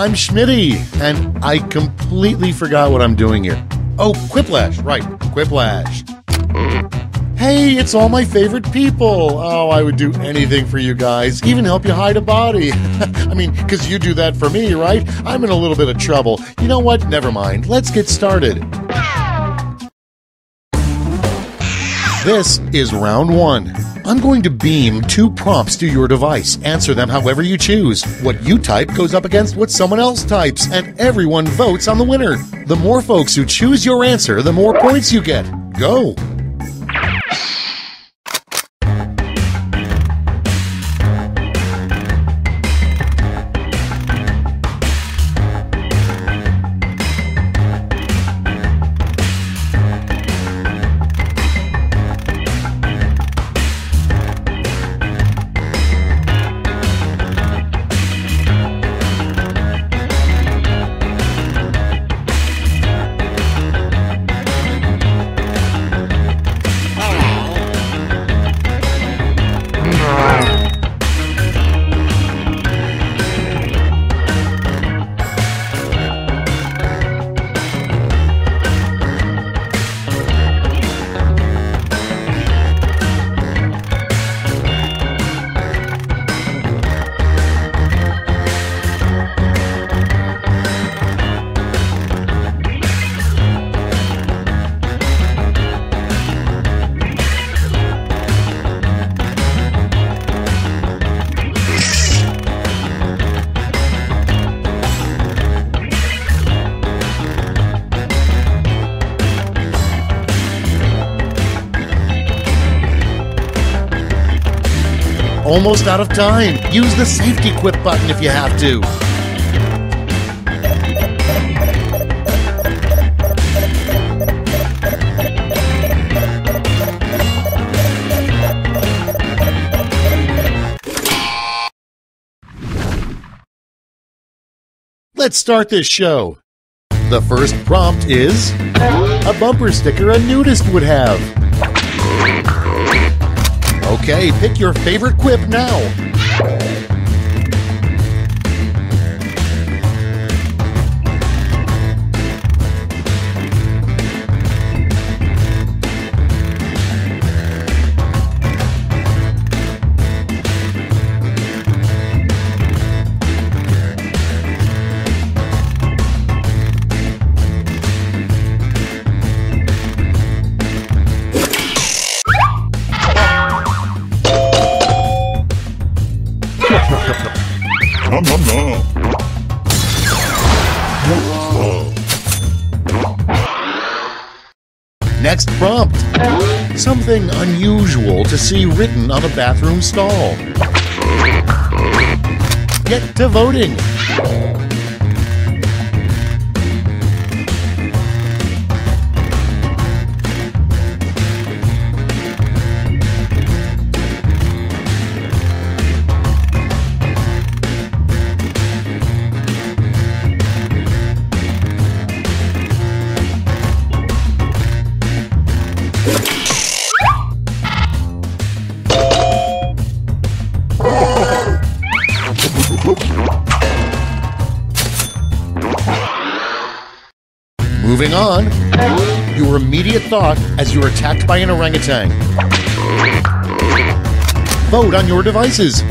I'm Schmitty, and I completely forgot what I'm doing here. Oh, Quiplash, right, Quiplash. Hey, it's all my favorite people. Oh, I would do anything for you guys, even help you hide a body. I mean, because you do that for me, right? I'm in a little bit of trouble. You know what? Never mind. Let's get started. This is round one. I'm going to beam 2 prompts to your device. Answer them however you choose. What you type goes up against what someone else types, and everyone votes on the winner. The more folks who choose your answer, the more points you get. Go! Almost out of time. Use the safety quip button if you have to. Let's start this show. The first prompt is a bumper sticker a nudist would have. Okay, pick your favorite quip now. Next prompt. Something unusual to see written on a bathroom stall. Get to voting. Moving on, your immediate thought as you're attacked by an orangutan. Vote on your devices.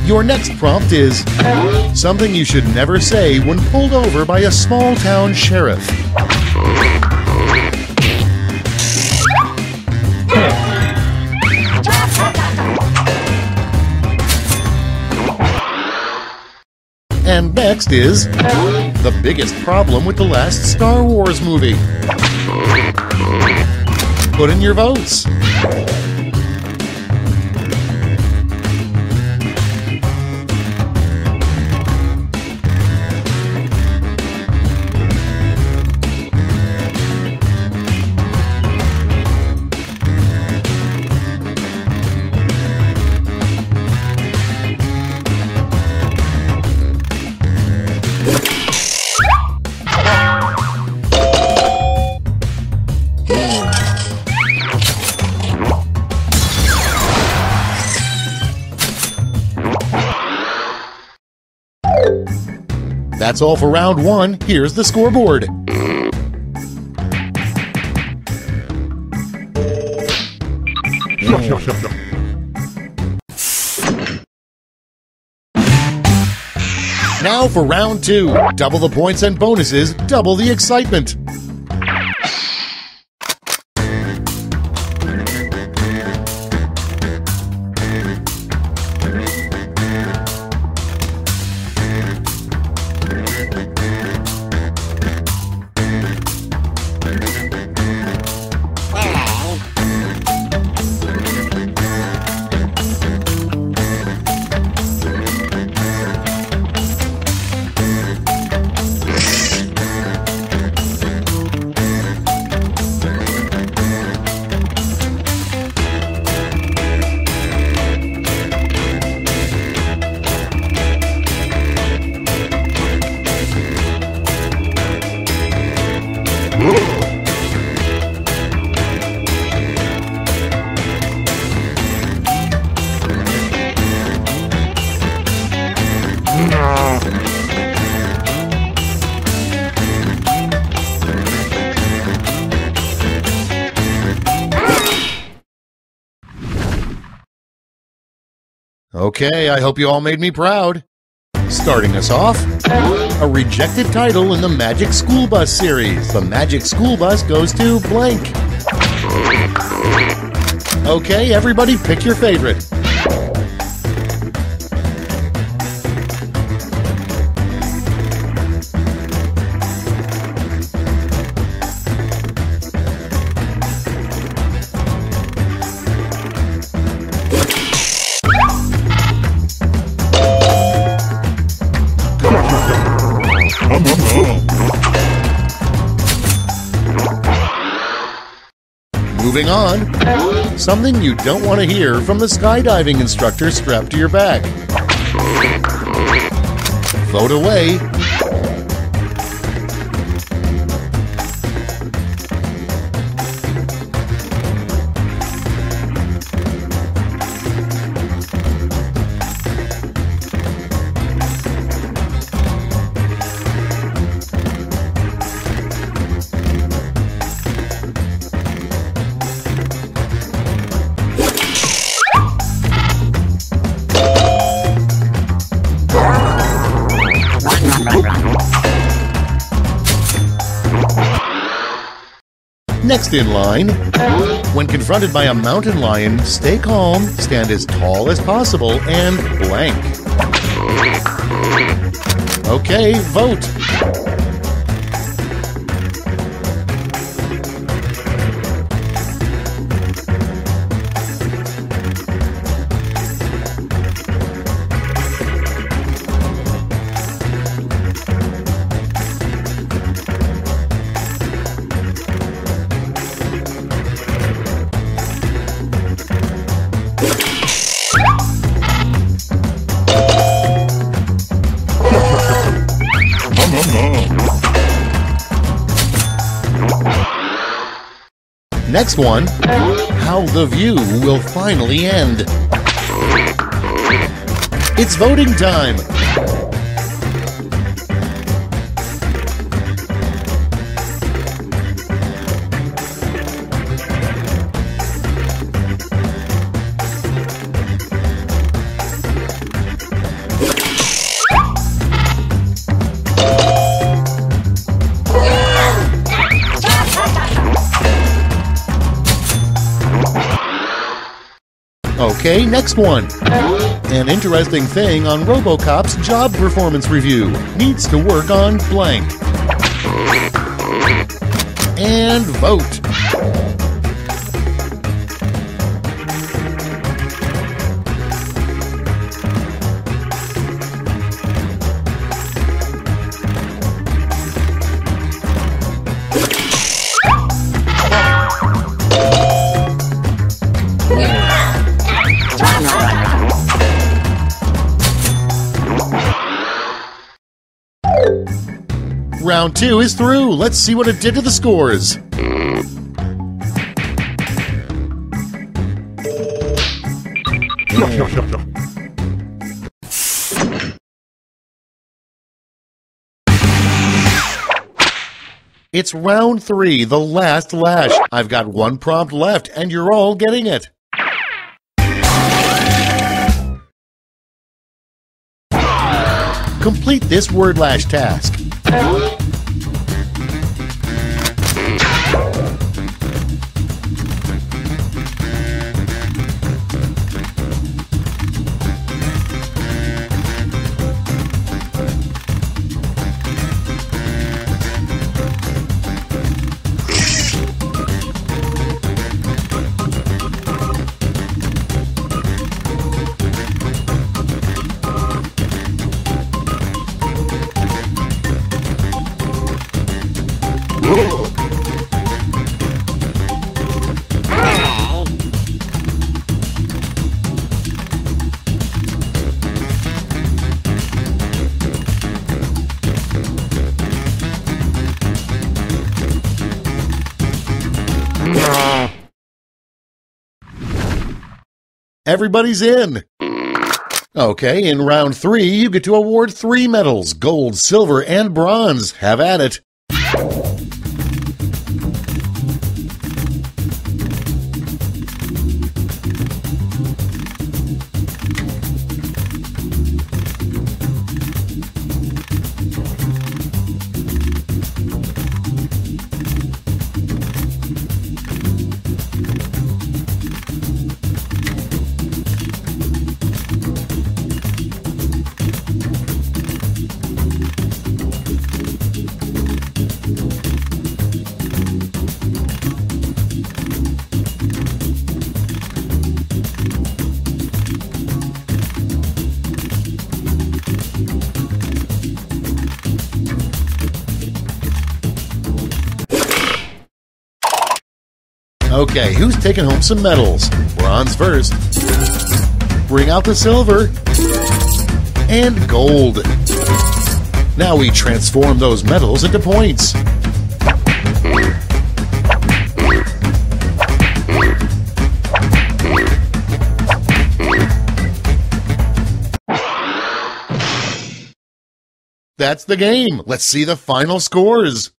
Your next prompt is something you should never say when pulled over by a small-town sheriff. And next is the biggest problem with the last Star Wars movie. Put in your votes. That's all for round one. Here's the scoreboard. Now for round two. Double the points and bonuses, double the excitement. Okay, I hope you all made me proud. Starting us off, a rejected title in the Magic School Bus series. The Magic School Bus goes to blank. Okay, everybody pick your favorite. Moving on, something you don't want to hear from the skydiving instructor strapped to your back. Vote away. Next in line, when confronted by a mountain lion, stay calm, stand as tall as possible, and blank. Okay, vote. Next one, how the view will finally end. It's voting time. Okay, next one. An interesting thing on RoboCop's job performance review. Needs to work on blank. And vote. Round two is through. Let's see what it did to the scores. It's round 3, the last lash. I've got one prompt left, and you're all getting it. Complete this word lash task. Everybody's in. Okay, in round 3, you get to award 3 medals, gold, silver, and bronze. Have at it. Okay, who's taking home some medals? Bronze first. Bring out the silver. And gold. Now we transform those medals into points. That's the game. Let's see the final scores.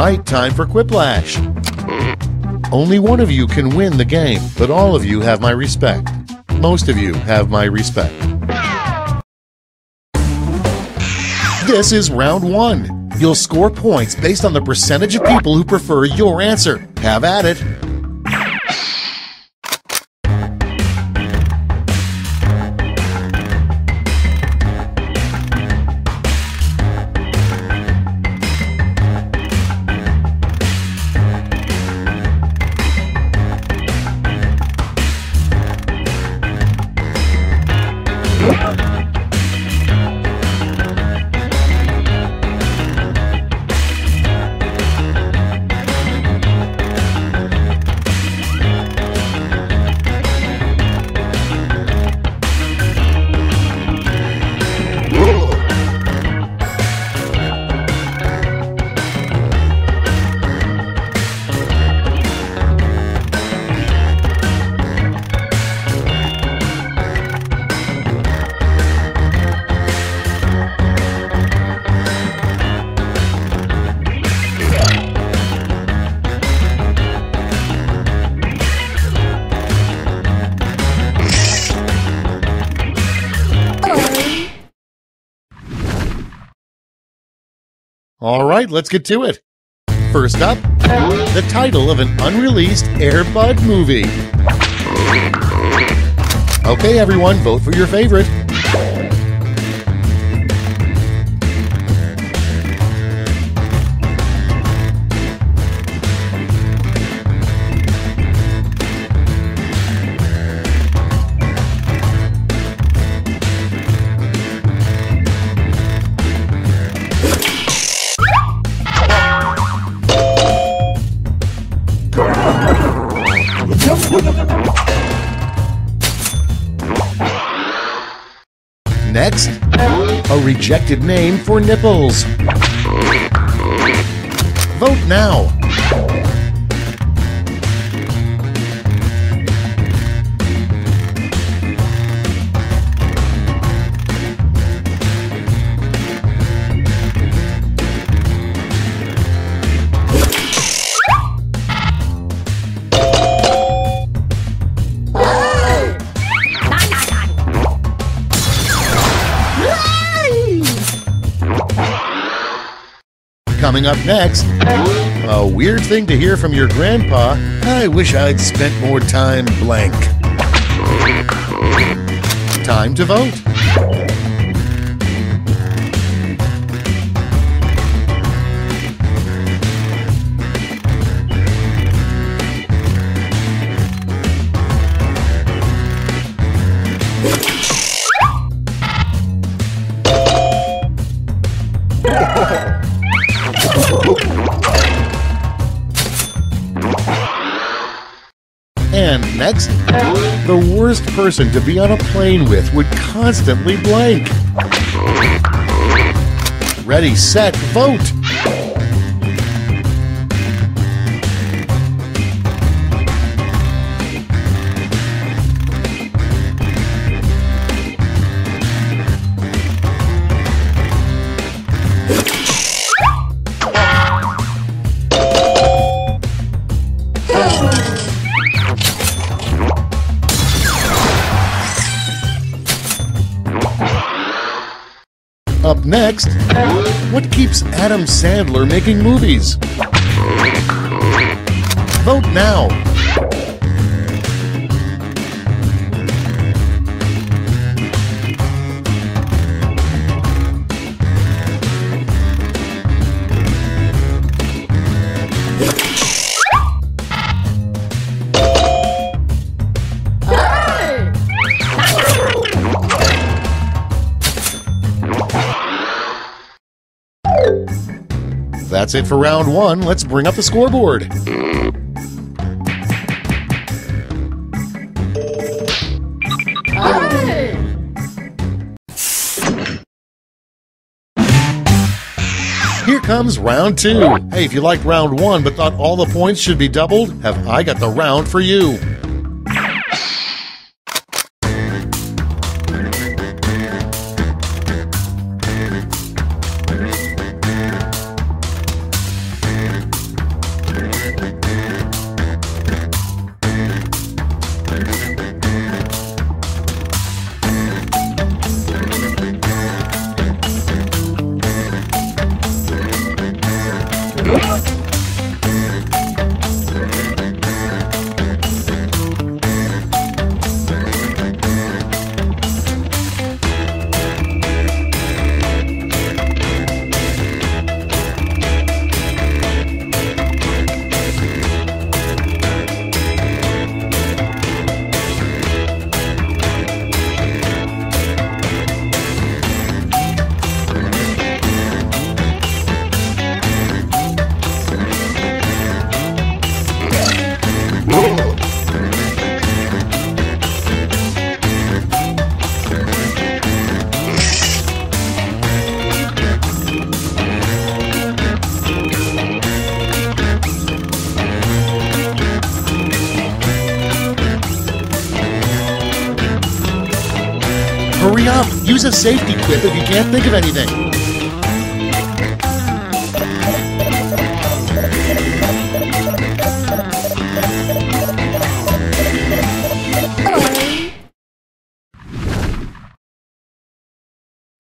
right, time for Quiplash. Only one of you can win the game, but all of you have my respect. Most of you have my respect. This is round 1. You'll score points based on the percentage of people who prefer your answer. Have at it. All right, let's get to it. First up, the title of an unreleased Air Bud movie. Okay, everyone, vote for your favorite. Next, a rejected name for nipples. Vote now. Coming up next, a weird thing to hear from your grandpa. I wish I'd spent more time blank. Time to vote. And next, the worst person to be on a plane with would constantly blank. Ready, set, vote! Up next, what keeps Adam Sandler making movies? Vote now. That's it for round 1. Let's bring up the scoreboard. Here comes round 2. Hey, if you liked round 1 but thought all the points should be doubled, have I got the round for you. Hurry up! Use a safety quip if you can't think of anything.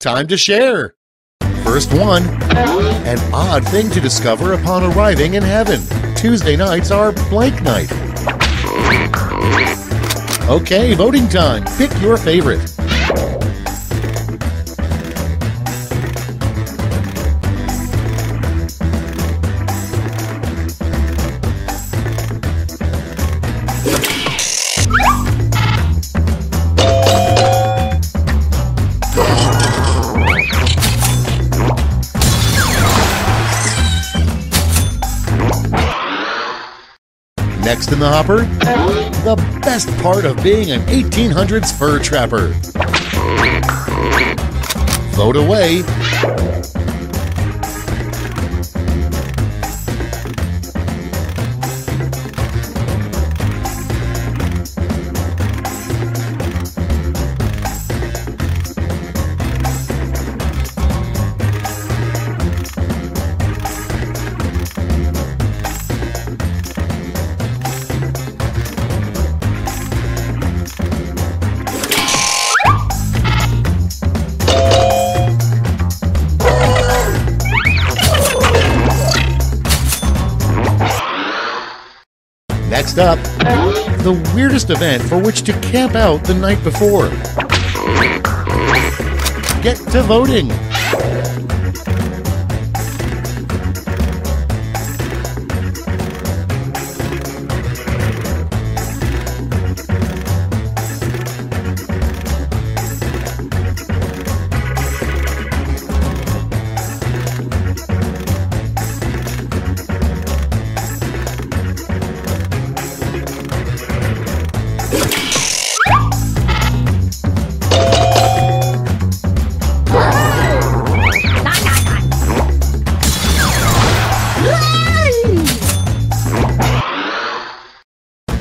Time to share. First one. An odd thing to discover upon arriving in heaven. Tuesday nights are blank night. Okay, voting time. Pick your favorite. Next in the hopper, the best part of being an 1800s fur trapper. Vote away. Next up, the weirdest event for which to camp out the night before. Get to voting.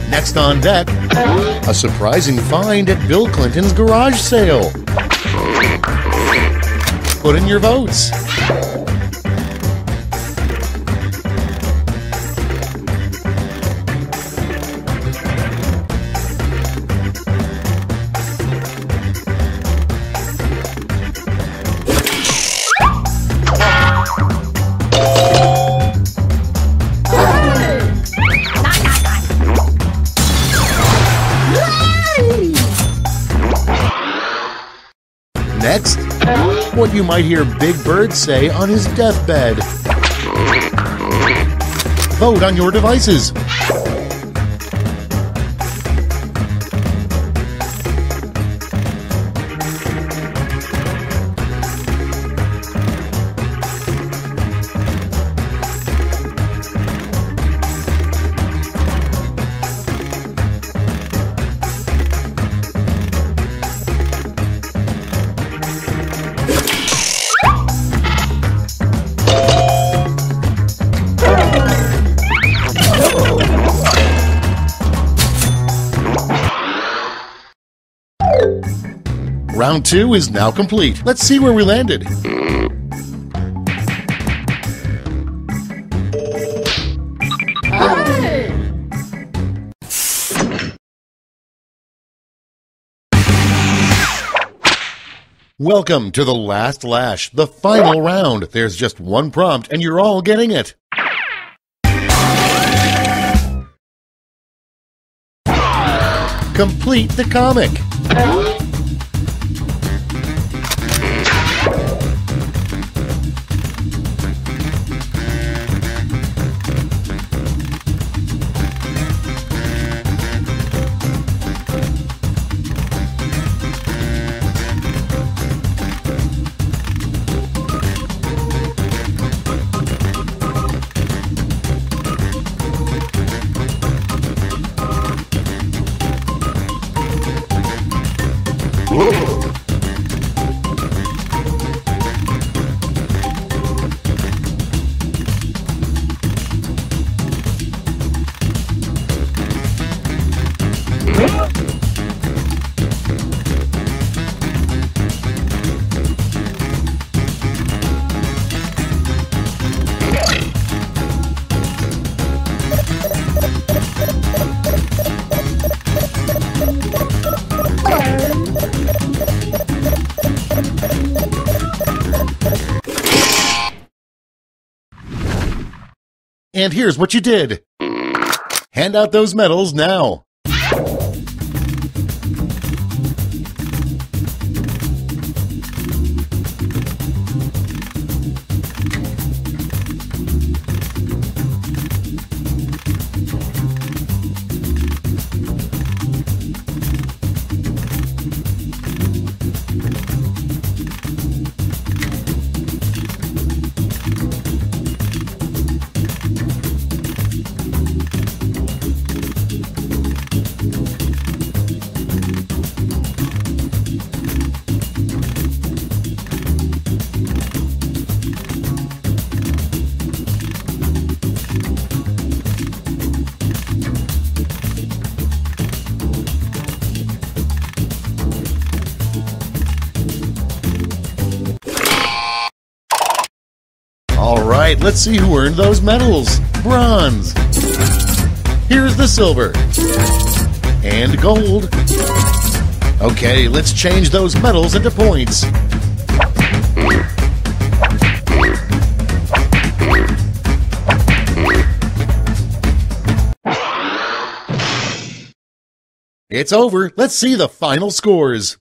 Next on deck, a surprising find at Bill Clinton's garage sale. Put in your votes. Next, what you might hear Big Bird say on his deathbed. Vote on your devices. Round 2 is now complete. Let's see where we landed. Welcome to the last lash, the final round. There's just one prompt and you're all getting it. complete the comic. And here's what you did. Hand out those medals now. All right, let's see who earned those medals. Bronze. Here's the silver. And gold. Okay, let's change those medals into points. It's over. Let's see the final scores.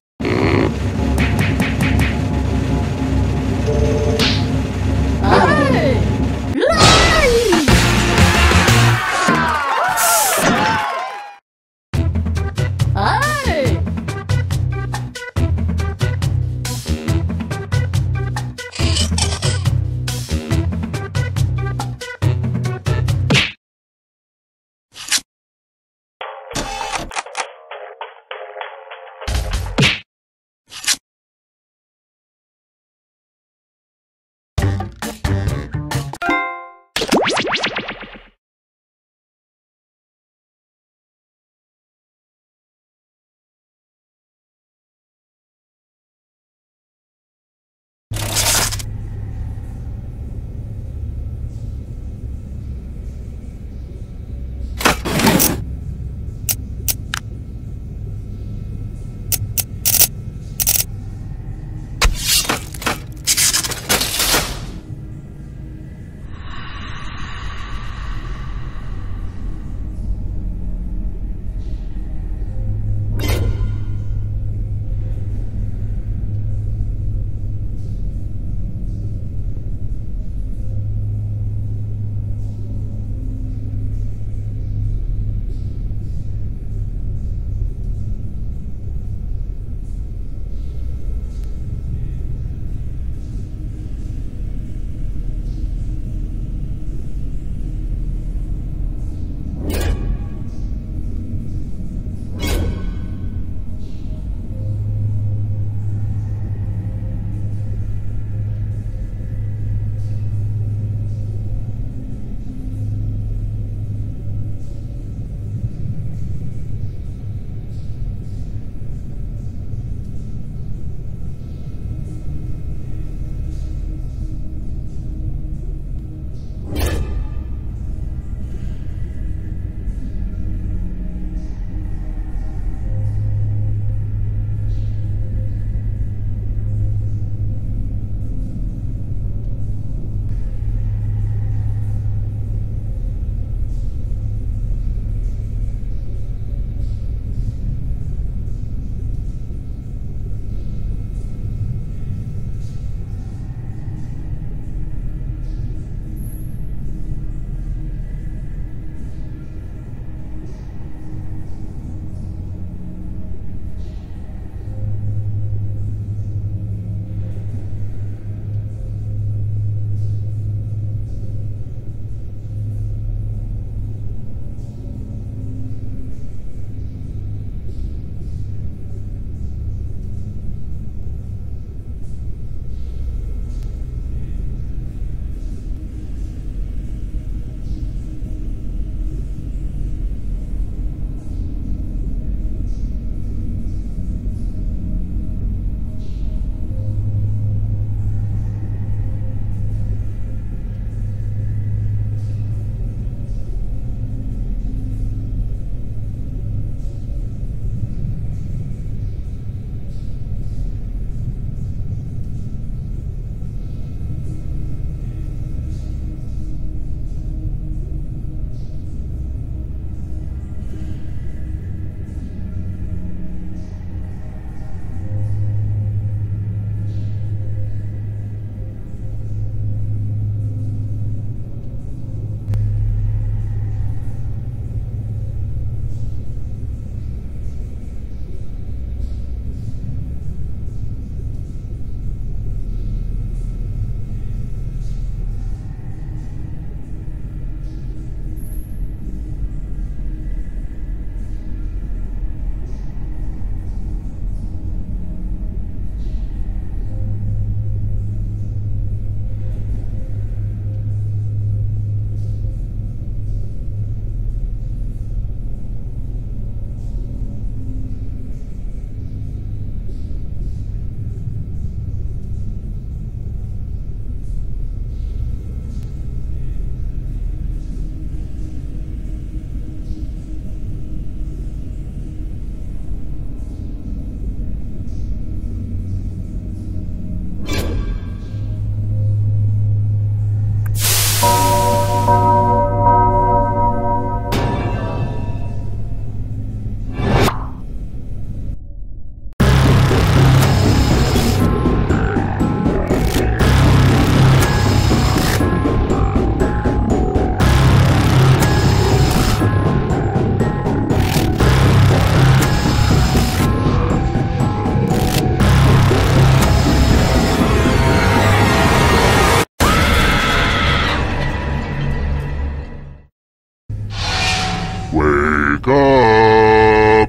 Wake up!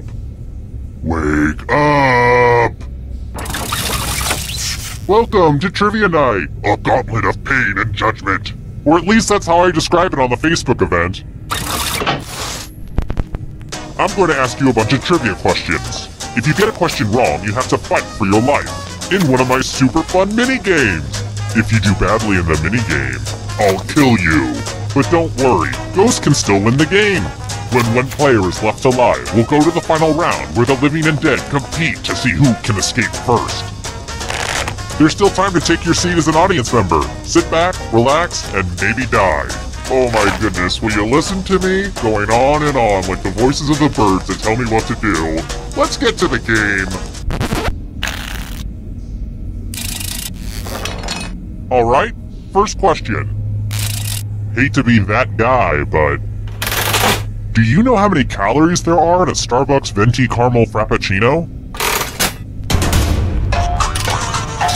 Wake up! Welcome to Trivia Night, a gauntlet of pain and judgment. Or at least that's how I describe it on the Facebook event. I'm going to ask you a bunch of trivia questions. If you get a question wrong, you have to fight for your life in one of my super fun mini-games. If you do badly in the mini-game, I'll kill you. But don't worry, ghosts can still win the game. When one player is left alive, we'll go to the final round where the living and dead compete to see who can escape first. There's still time to take your seat as an audience member. Sit back, relax, and maybe die. Oh my goodness, will you listen to me? Going on and on like the voices of the birds that tell me what to do. Let's get to the game. Alright, first question. Hate to be that guy, but do you know how many calories there are in a Starbucks Venti Caramel Frappuccino?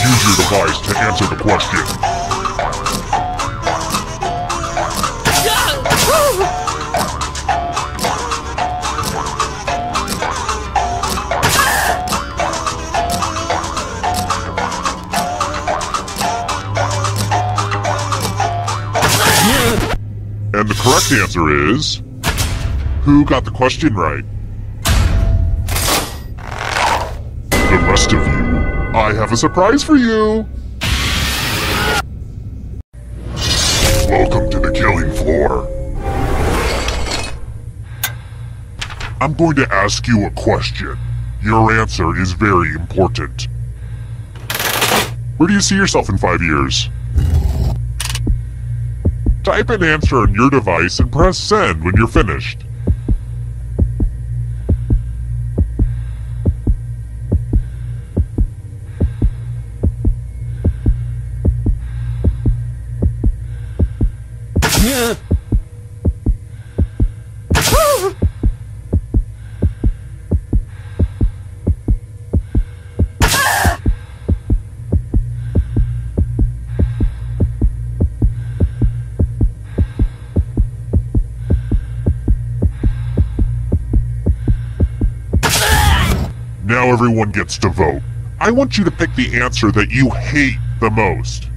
Use your device to answer the question. And the correct answer is... Who got the question right? The rest of you, I have a surprise for you! Welcome to the killing floor. I'm going to ask you a question. Your answer is very important. Where do you see yourself in 5 years? Type an answer on your device and press send when you're finished. Now everyone gets to vote. I want you to pick the answer that you hate the most.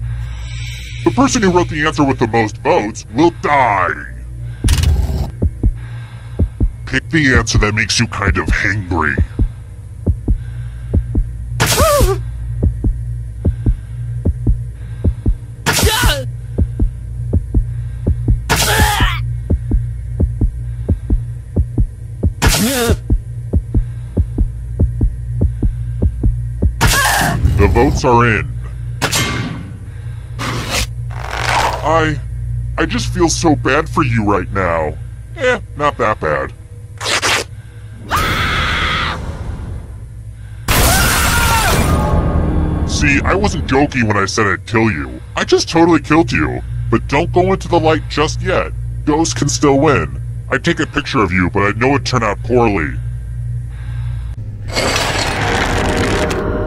The person who wrote the answer with the most votes will die. Pick the answer that makes you kind of hangry. The votes are in. I just feel so bad for you right now. Not that bad. See, I wasn't joking when I said I'd kill you. I just totally killed you. But don't go into the light just yet. Ghosts can still win. I'd take a picture of you, but I know it turned out poorly.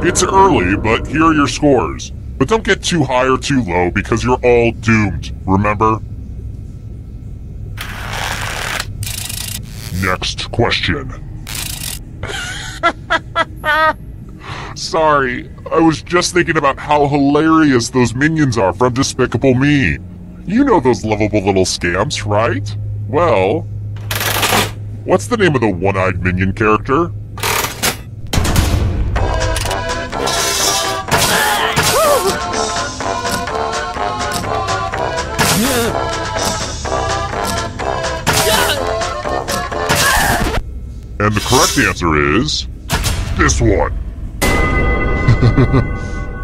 It's early, but here are your scores. But don't get too high or too low because you're all doomed, remember? Next question. Sorry, I was just thinking about how hilarious those minions are from Despicable Me. You know those lovable little scamps, right? Well, what's the name of the one-eyed minion character? And the correct answer is... this one.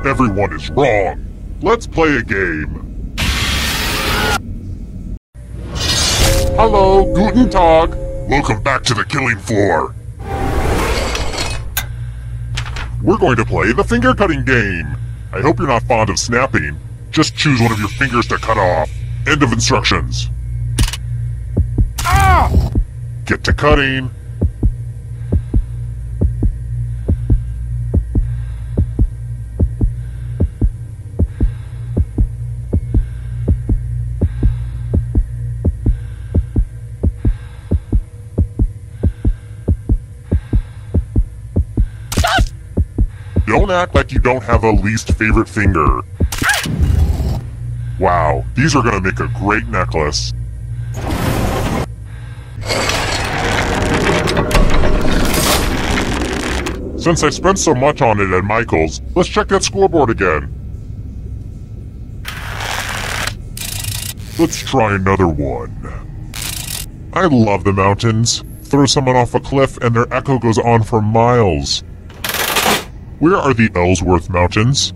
Everyone is wrong. Let's play a game. Hello, Guten Tag. Welcome back to the killing floor. We're going to play the finger cutting game. I hope you're not fond of snapping. Just choose one of your fingers to cut off. End of instructions. Ah! Get to cutting. don't act like you don't have a least favorite finger. Wow, these are gonna make a great necklace. Since I spent so much on it at Michael's, let's check that scoreboard again. Let's try another one. I love the mountains. Throw someone off a cliff and their echo goes on for miles. Where are the Ellsworth Mountains?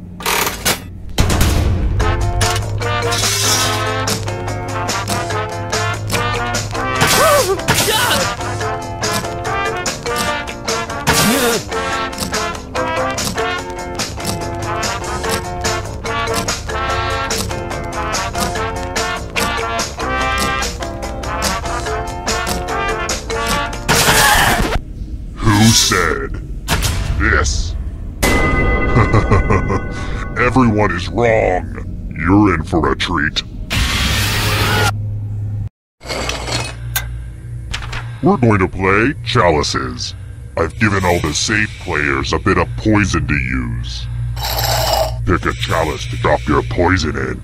Who said this? Everyone is wrong. You're in for a treat. We're going to play Chalices. I've given all the safe players a bit of poison to use. Pick a chalice to drop your poison in.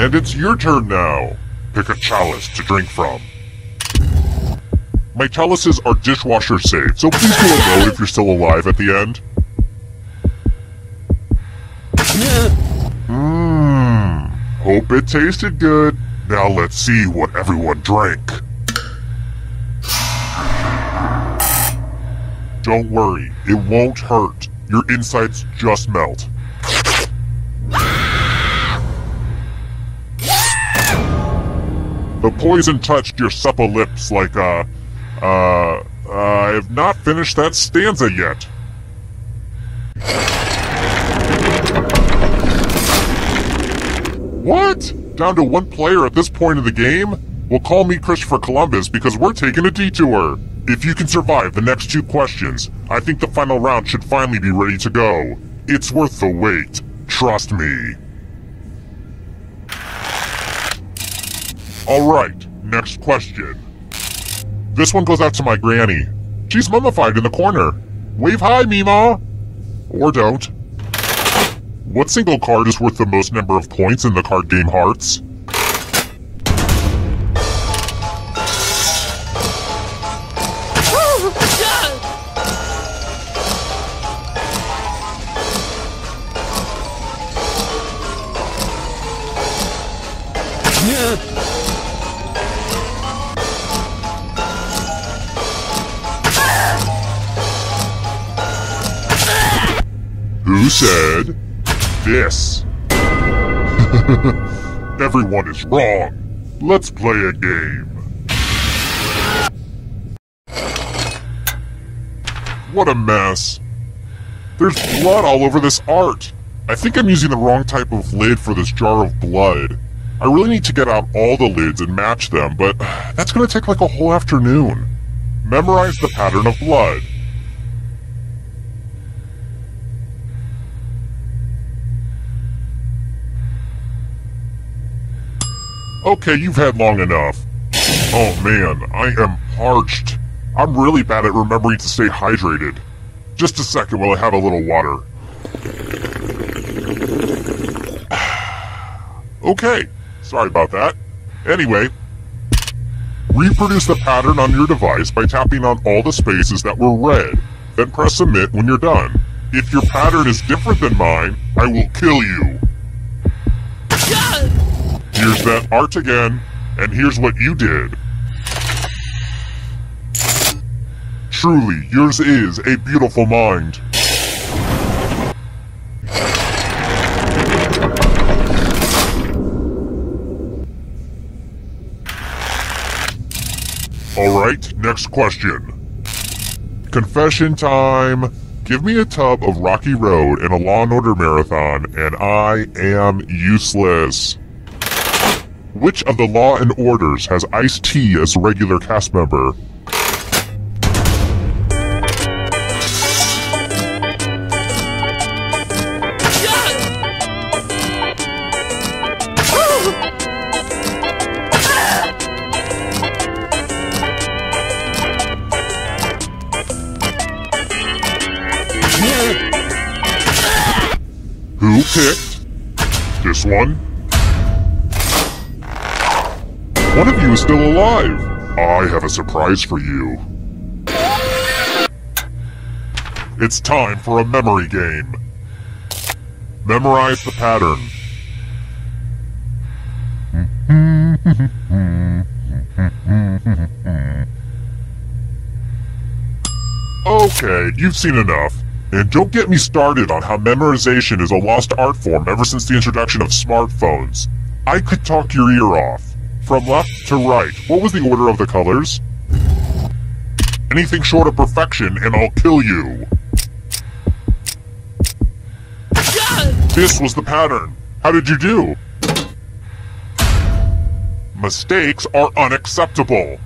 And it's your turn now. Pick a chalice to drink from. My chalices are dishwasher safe, so please do a vote if you're still alive at the end. Hope it tasted good. Now let's see what everyone drank. Don't worry, it won't hurt. Your insides just melt. The poison touched your supple lips like, I have not finished that stanza yet. What? Down to one player at this point of the game? Well, call me Christopher Columbus because we're taking a detour. If you can survive the next 2 questions, I think the final round should finally be ready to go. It's worth the wait. Trust me. Alright, next question. This one goes out to my granny. She's mummified in the corner. Wave hi, Meemaw! Or don't. What single card is worth the most number of points in the card game Hearts? Who said this? Everyone is wrong. Let's play a game. What a mess. There's blood all over this art. I think I'm using the wrong type of lid for this jar of blood. I really need to get out all the lids and match them, but that's gonna take like a whole afternoon. Memorize the pattern of blood. Okay, you've had long enough. Oh man, I am parched. I'm really bad at remembering to stay hydrated. Just a second while I have a little water. Okay, sorry about that. Anyway, reproduce the pattern on your device by tapping on all the spaces that were red, then press submit when you're done. If your pattern is different than mine, I will kill you. Here's that art again, and here's what you did. Truly, yours is a beautiful mind. Alright, next question. Confession time. Give me a tub of Rocky Road in a Law & Order marathon, and I am useless. Which of the Law & Orders has Ice-T as a regular cast member? Who picked this one? One of you is still alive. I have a surprise for you. It's time for a memory game. Memorize the pattern. Okay, you've seen enough. And don't get me started on how memorization is a lost art form ever since the introduction of smartphones. I could talk your ear off. From left to right, what was the order of the colors? Anything short of perfection and I'll kill you. This was the pattern. How did you do? Mistakes are unacceptable.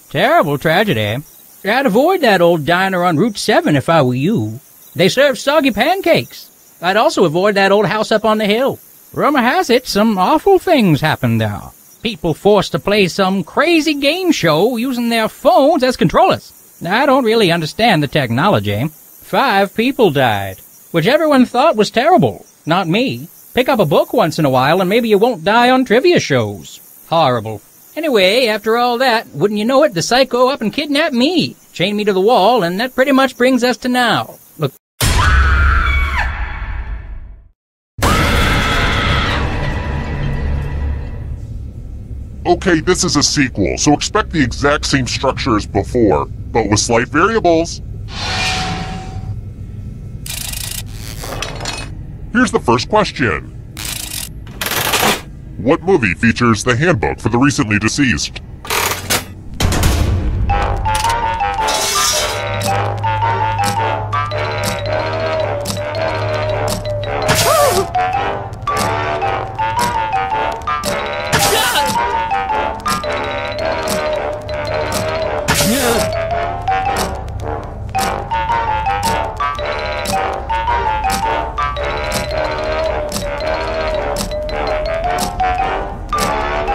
Terrible tragedy. I'd avoid that old diner on Route 7 if I were you. They serve soggy pancakes. I'd also avoid that old house up on the hill. Rumor has it some awful things happened there. People forced to play some crazy game show using their phones as controllers. I don't really understand the technology. 5 people died, which everyone thought was terrible. Not me. Pick up a book once in a while and maybe you won't die on trivia shows. Horrible. Anyway, after all that, wouldn't you know it, the psycho up and kidnapped me, chained me to the wall, and that pretty much brings us to now. Look. Okay, this is a sequel, so expect the exact same structure as before, but with slight variables. Here's the first question. What movie features the handbook for the recently deceased?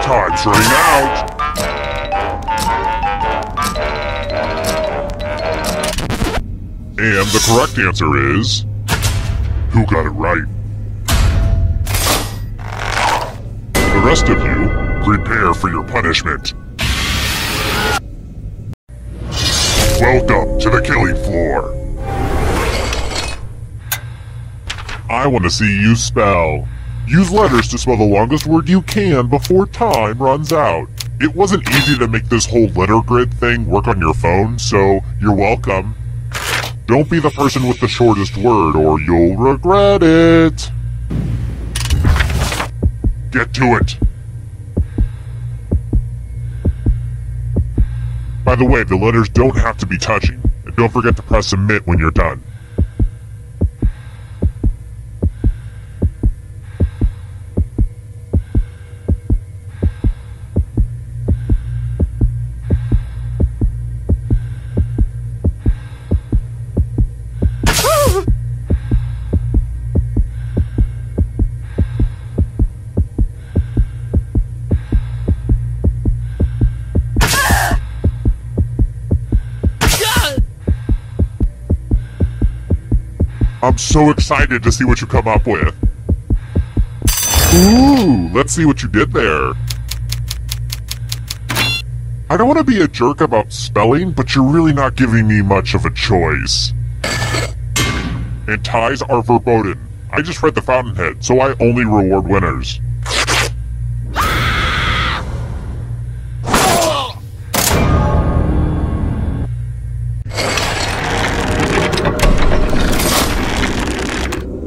Time's running out! And the correct answer is... Who got it right? The rest of you, prepare for your punishment. Welcome to the killing floor. I want to see you spell. Use letters to spell the longest word you can before time runs out. It wasn't easy to make this whole letter grid thing work on your phone, so you're welcome. Don't be the person with the shortest word or you'll regret it. Get to it. By the way, the letters don't have to be touching, and don't forget to press submit when you're done. I'm so excited to see what you come up with. Ooh, let's see what you did there. I don't want to be a jerk about spelling, but you're really not giving me much of a choice. And ties are verboten. I just read the Fountainhead, so I only reward winners.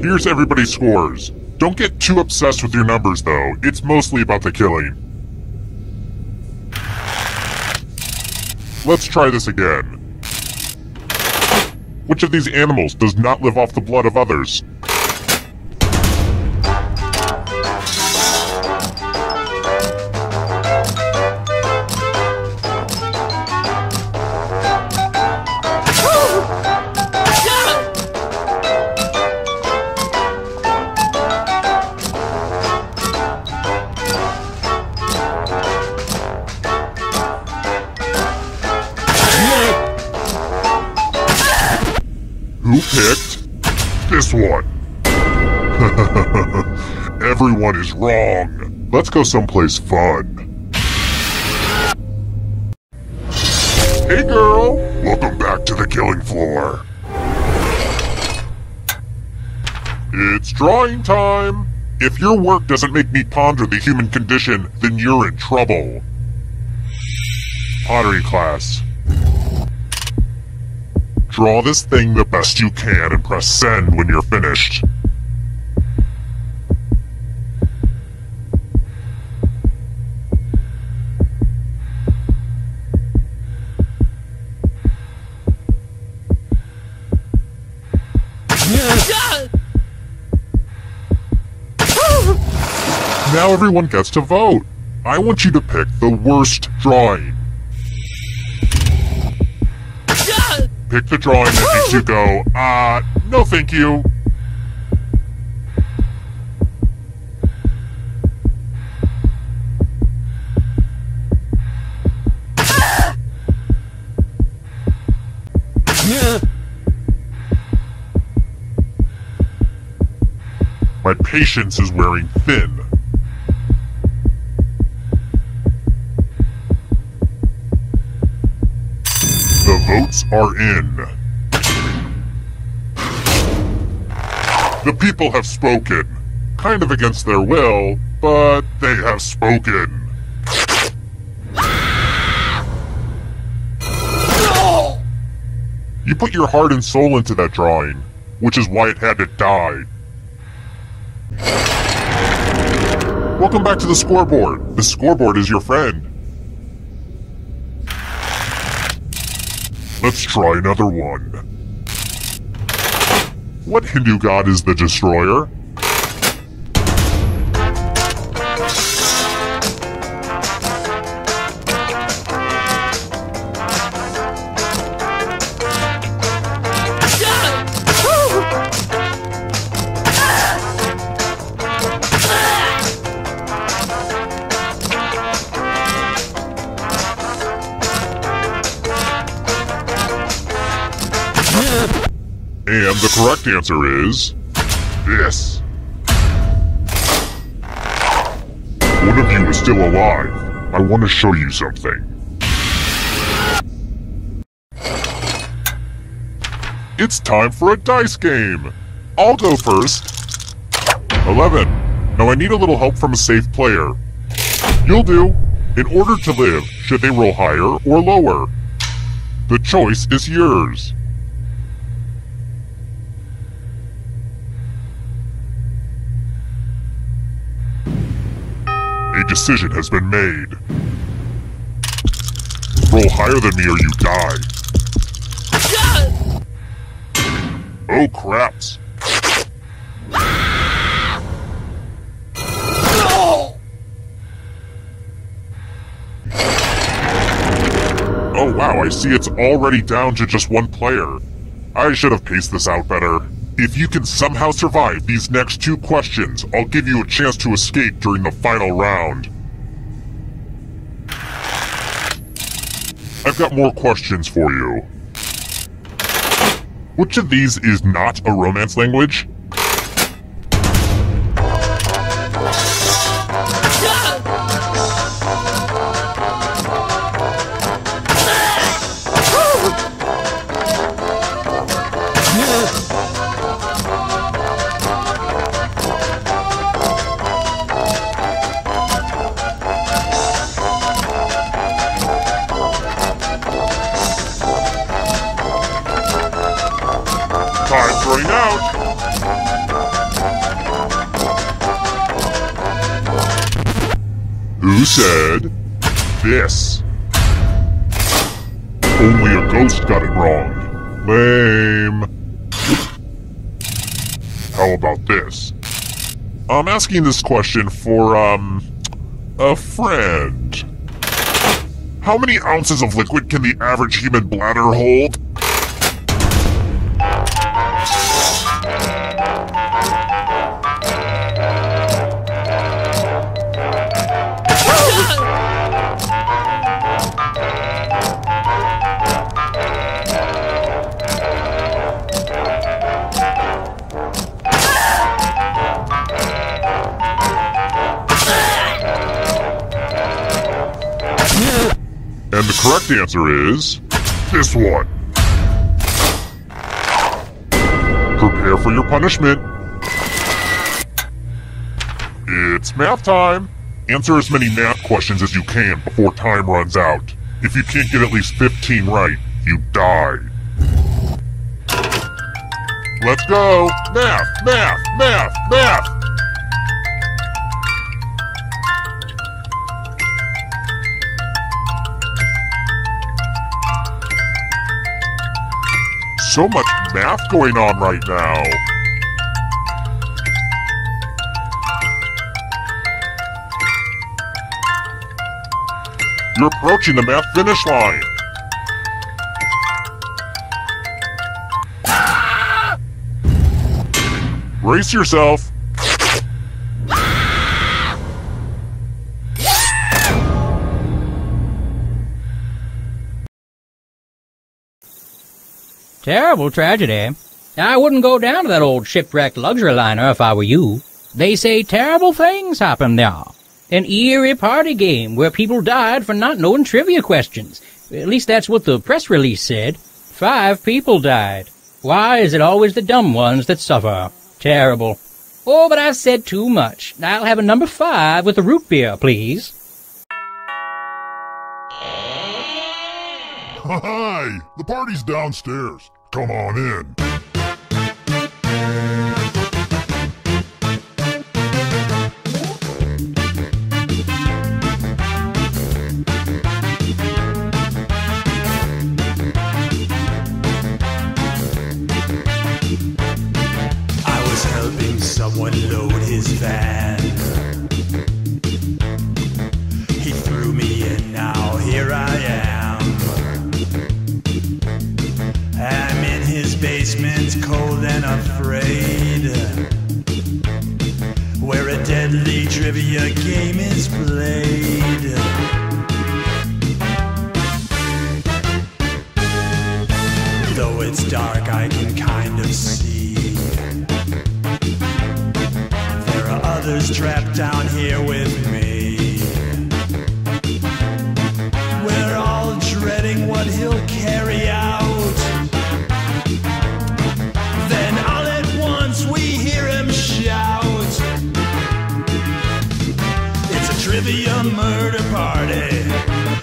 Here's everybody's scores. Don't get too obsessed with your numbers, though. It's mostly about the killing. Let's try this again. Which of these animals does not live off the blood of others? Who picked this one? Everyone is wrong. Let's go someplace fun. Hey girl, welcome back to the killing floor. It's drawing time. If your work doesn't make me ponder the human condition, then you're in trouble. Pottery class. Draw this thing the best you can and press send when you're finished. Now everyone gets to vote. I want you to pick the worst drawing. Pick the drawing that makes you go, no thank you. My patience is wearing thin. The votes are in. The people have spoken. Kind of against their will, but they have spoken. You put your heart and soul into that drawing, which is why it had to die. Welcome back to the scoreboard. The scoreboard is your friend. Let's try another one. What Hindu god is the destroyer? And the correct answer is this. One of you is still alive. I want to show you something. It's time for a dice game. I'll go first. 11. Now I need a little help from a safe player. You'll do. In order to live, should they roll higher or lower? The choice is yours. A decision has been made. Roll higher than me or you die. Oh craps. Oh wow, I see it's already down to just one player. I should have paced this out better. If you can somehow survive these next 2 questions, I'll give you a chance to escape during the final round. I've got more questions for you. Which of these is not a Romance language? Time's running out! Who said this? Only a ghost got it wrong. Lame. How about this? I'm asking this question for, a friend. How many ounces of liquid can the average human bladder hold? And the correct answer is this one. Prepare for your punishment. It's math time. Answer as many math questions as you can before time runs out. If you can't get at least 15 right, you die. Let's go! Math, math, math, math! So much math going on right now. You're approaching the math finish line. Brace yourself. Terrible tragedy. I wouldn't go down to that old shipwrecked luxury liner if I were you. They say terrible things happen there. An eerie party game where people died for not knowing trivia questions. At least that's what the press release said. 5 people died. Why is it always the dumb ones that suffer? Terrible. Oh, but I've said too much. I'll have a number 5 with a root beer, please. Hi! The party's downstairs. Come on in. I was helping someone load his van. He threw me in, now here I am. I'm in his basement, cold and afraid, where a deadly trivia game is played. Though it's dark, I can kind of see there are others trapped down here with me. We're all dreading what he'll carry out. Then all at once we hear him shout. It's a trivia murder party,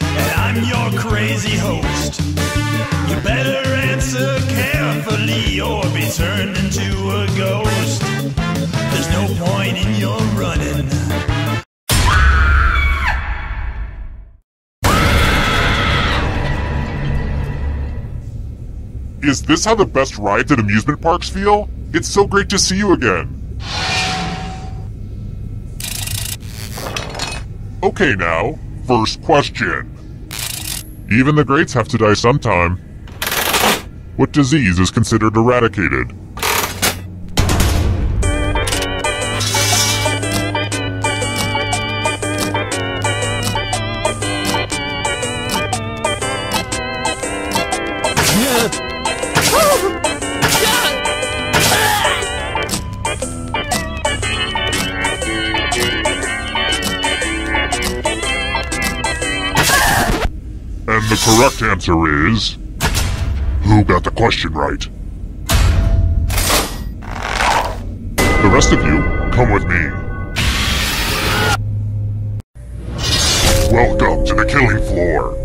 and I'm your crazy host. You better answer carefully or be turned into a ghost. There's no point in your running. Is this how the best rides at amusement parks feel? It's so great to see you again. Okay now, first question. Even the greats have to die sometime. What disease is considered eradicated? And the correct answer is... Who got the question right? The rest of you, come with me. Welcome to the killing floor.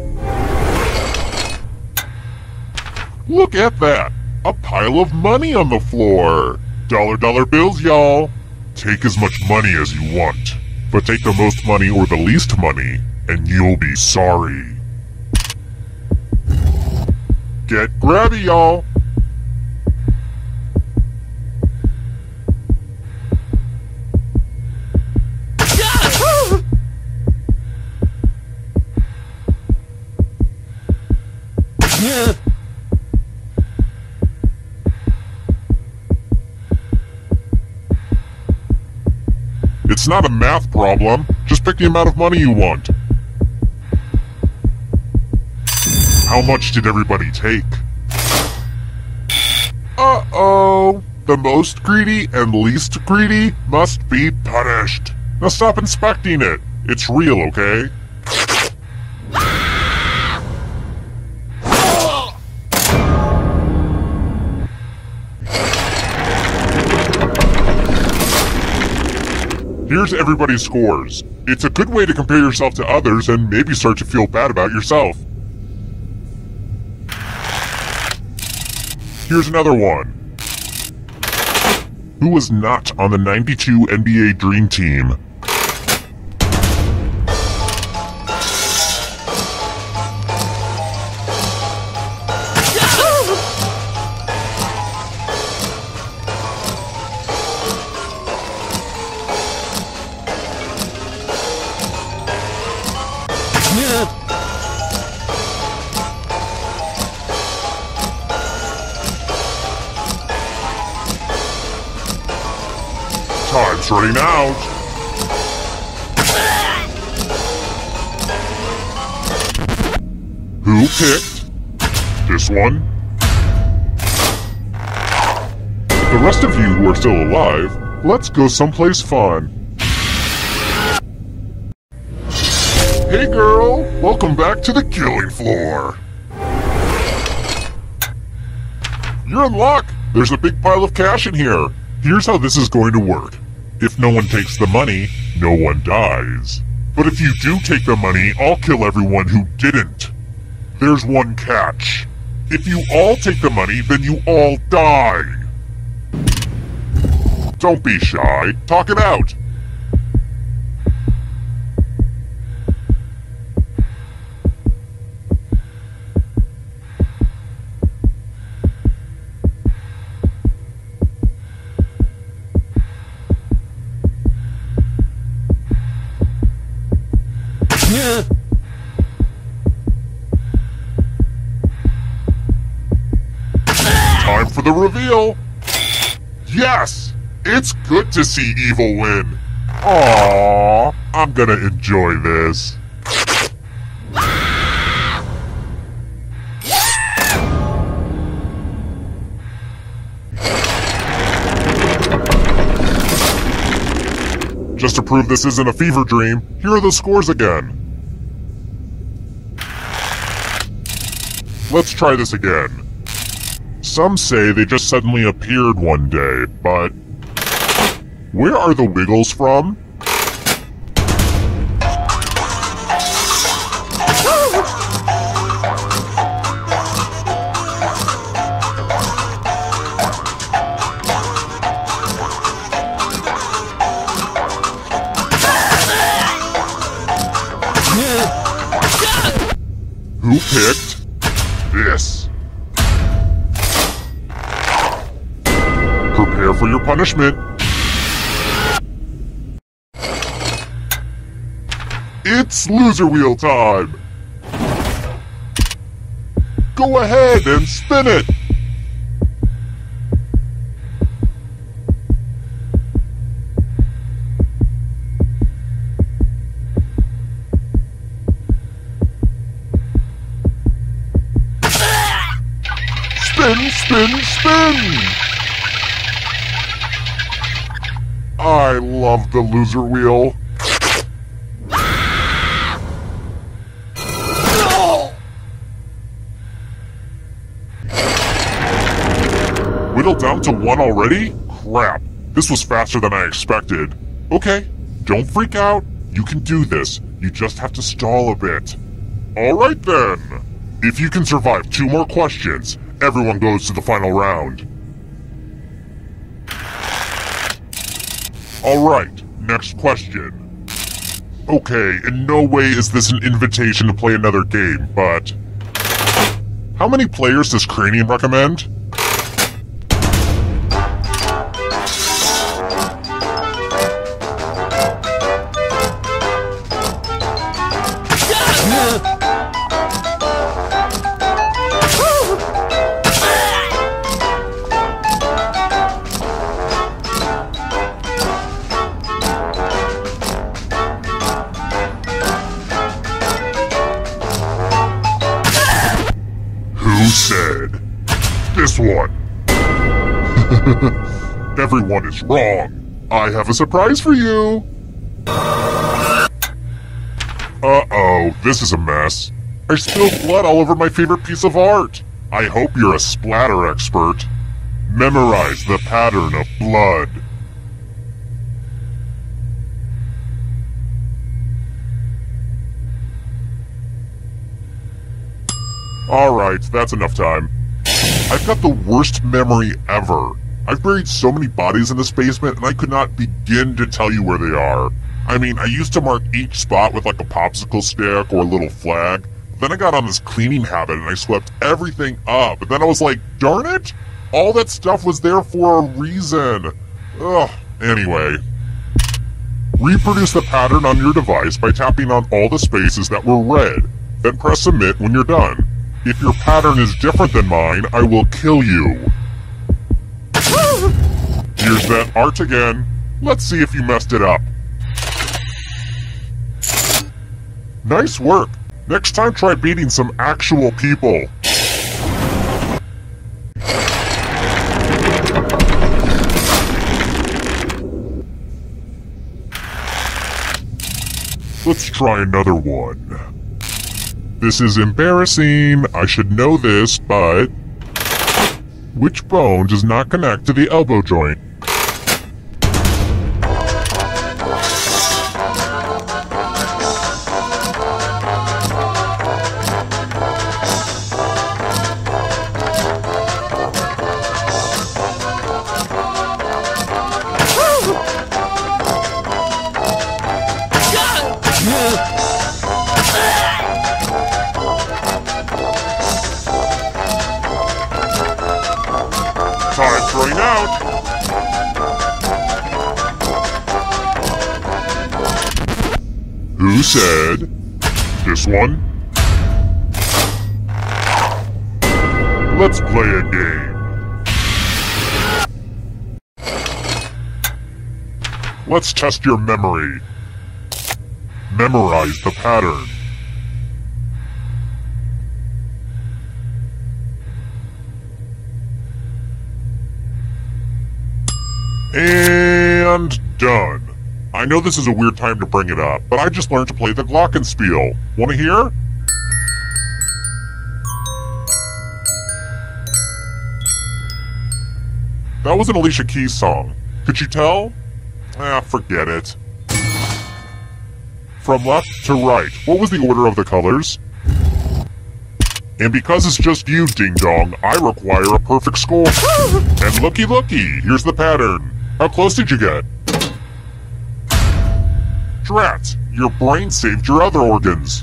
Look at that! A pile of money on the floor! Dollar bills, y'all! Take as much money as you want, but take the most money or the least money, and you'll be sorry. Get grabby, y'all! It's not a math problem. Just pick the amount of money you want. How much did everybody take? Uh-oh! The most greedy and least greedy must be punished. Now stop inspecting it. It's real, okay? Here's everybody's scores. It's a good way to compare yourself to others and maybe start to feel bad about yourself. Here's another one. Who was not on the '92 NBA Dream Team? Time's running out. Who picked this one? The rest of you who are still alive, let's go someplace fun. Hey girl, welcome back to the killing floor. You're in luck. There's a big pile of cash in here. Here's how this is going to work. If no one takes the money, no one dies. But if you do take the money, I'll kill everyone who didn't. There's one catch. If you all take the money, then you all die. Don't be shy. Talk it out. Time for the reveal! Yes! It's good to see evil win! Aww, I'm gonna enjoy this. Just to prove this isn't a fever dream, here are the scores again. Let's try this again. Some say they just suddenly appeared one day, but where are the Wiggles from? Who picked this? Prepare for your punishment. It's loser wheel time. Go ahead and spin it. Spin, spin, spin! I love the loser wheel. Whittled down to one already? Crap, this was faster than I expected. Okay, don't freak out. You can do this. You just have to stall a bit. Alright then. If you can survive 2 more questions, everyone goes to the final round. Alright, next question. Okay, in no way is this an invitation to play another game, but how many players does Cranium recommend? Who said this one? Everyone is wrong. I have a surprise for you. Uh-oh, this is a mess. I spilled blood all over my favorite piece of art. I hope you're a splatter expert. Memorize the pattern of blood. Alright, that's enough time. I've got the worst memory ever. I've buried so many bodies in this basement, and I could not begin to tell you where they are. I mean, I used to mark each spot with like a popsicle stick or a little flag. Then I got on this cleaning habit and I swept everything up. And then I was like, darn it! All that stuff was there for a reason. Ugh. Anyway. Reproduce the pattern on your device by tapping on all the spaces that were red. Then press submit when you're done. If your pattern is different than mine, I will kill you. Here's that art again. Let's see if you messed it up. Nice work. Next time try beating some actual people. Let's try another one. This is embarrassing. I should know this, but... Which bone does not connect to the elbow joint? Time's running out! Who said this one? Let's play a game. Let's test your memory. Memorize the pattern. And done. I know this is a weird time to bring it up, but I just learned to play the glockenspiel. Wanna hear? That was an Alicia Keys song. Could you tell? Forget it. From left to right, what was the order of the colors? And because it's just you, Ding Dong, I require a perfect score. And looky looky, here's the pattern. How close did you get? Drat, your brain saved your other organs.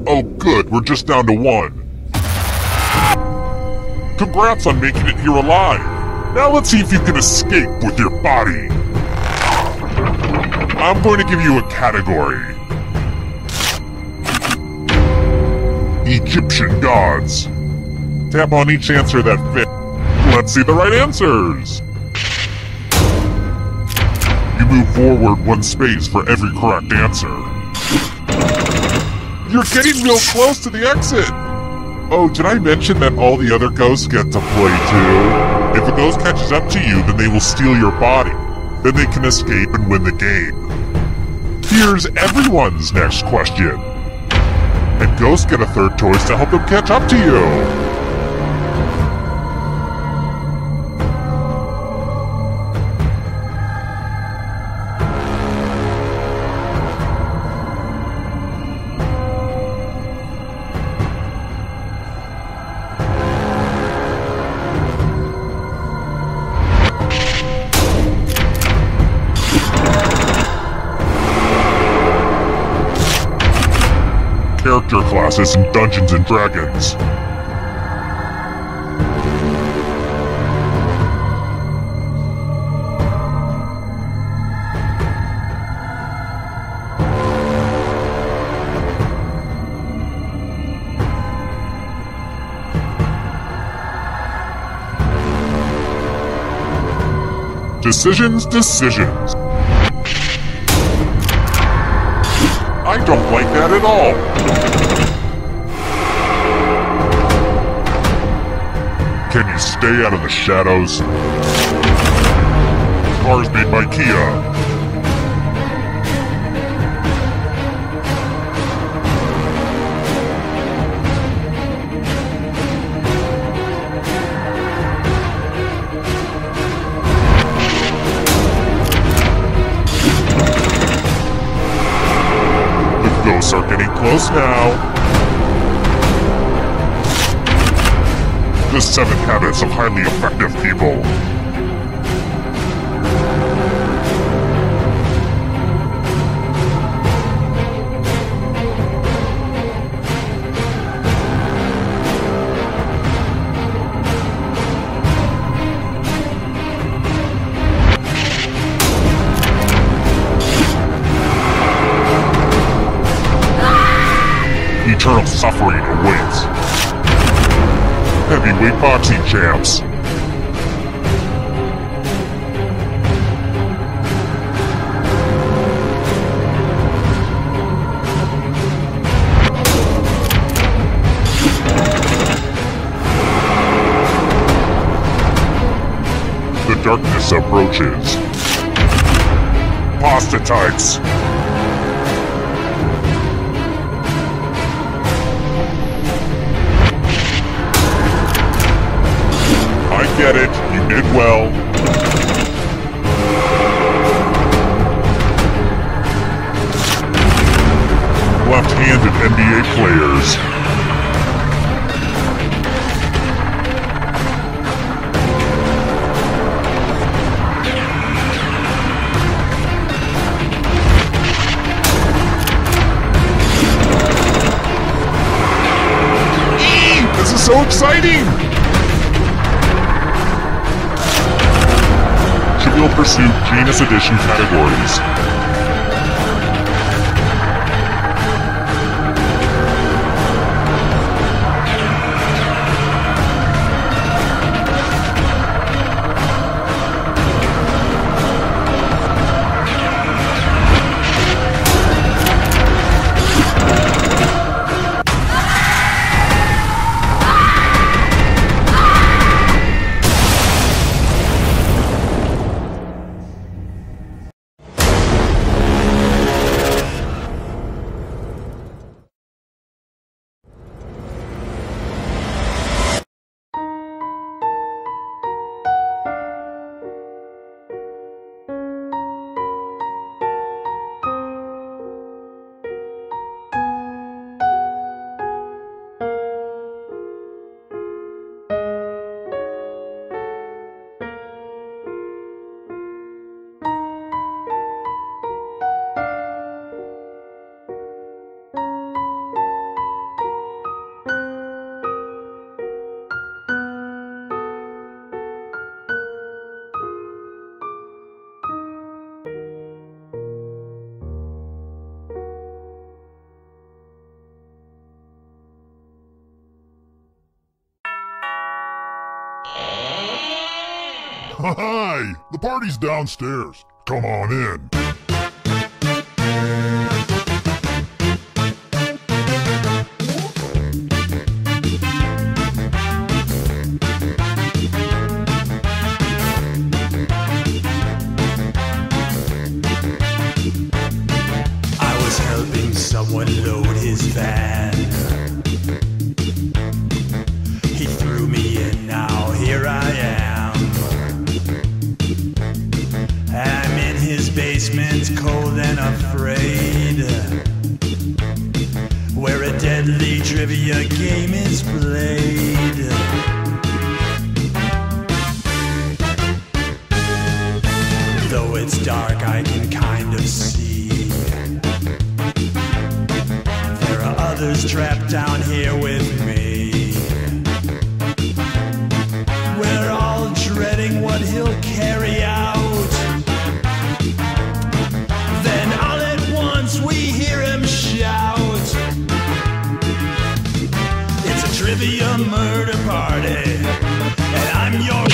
Oh good, we're just down to one. Congrats on making it here alive. Now let's see if you can escape with your body. I'm going to give you a category. Egyptian gods. Tap on each answer that fits. Let's see the right answers. You move forward one space for every correct answer. You're getting real close to the exit. Oh, did I mention that all the other ghosts get to play too? If a ghost catches up to you, then they will steal your body. Then they can escape and win the game. Here's everyone's next question. And ghosts get a third choice to help them catch up to you. Character classes in Dungeons and Dragons. Decisions. I don't like that at all. Can you stay out of the shadows? Cars made by Kia. Shadows are getting close now. The 7 Habits of Highly Effective People. Eternal suffering awaits. Heavyweight boxing champs. The darkness approaches. Pasta types. Get it, you did well. Left-handed NBA players. This is so exciting! Trivial Pursuit Janus Edition categories. Hi! The party's downstairs. Come on in. I was helping someone load his van. He threw me in, now here I am. I'm in his basement, cold and afraid, where a deadly trivia game is played. Though it's dark, I can kind of see there are others trapped down here with me. We're all dreading what he'll carry out. Then all at once we hear him shout, it's a trivia murder party, and I'm your...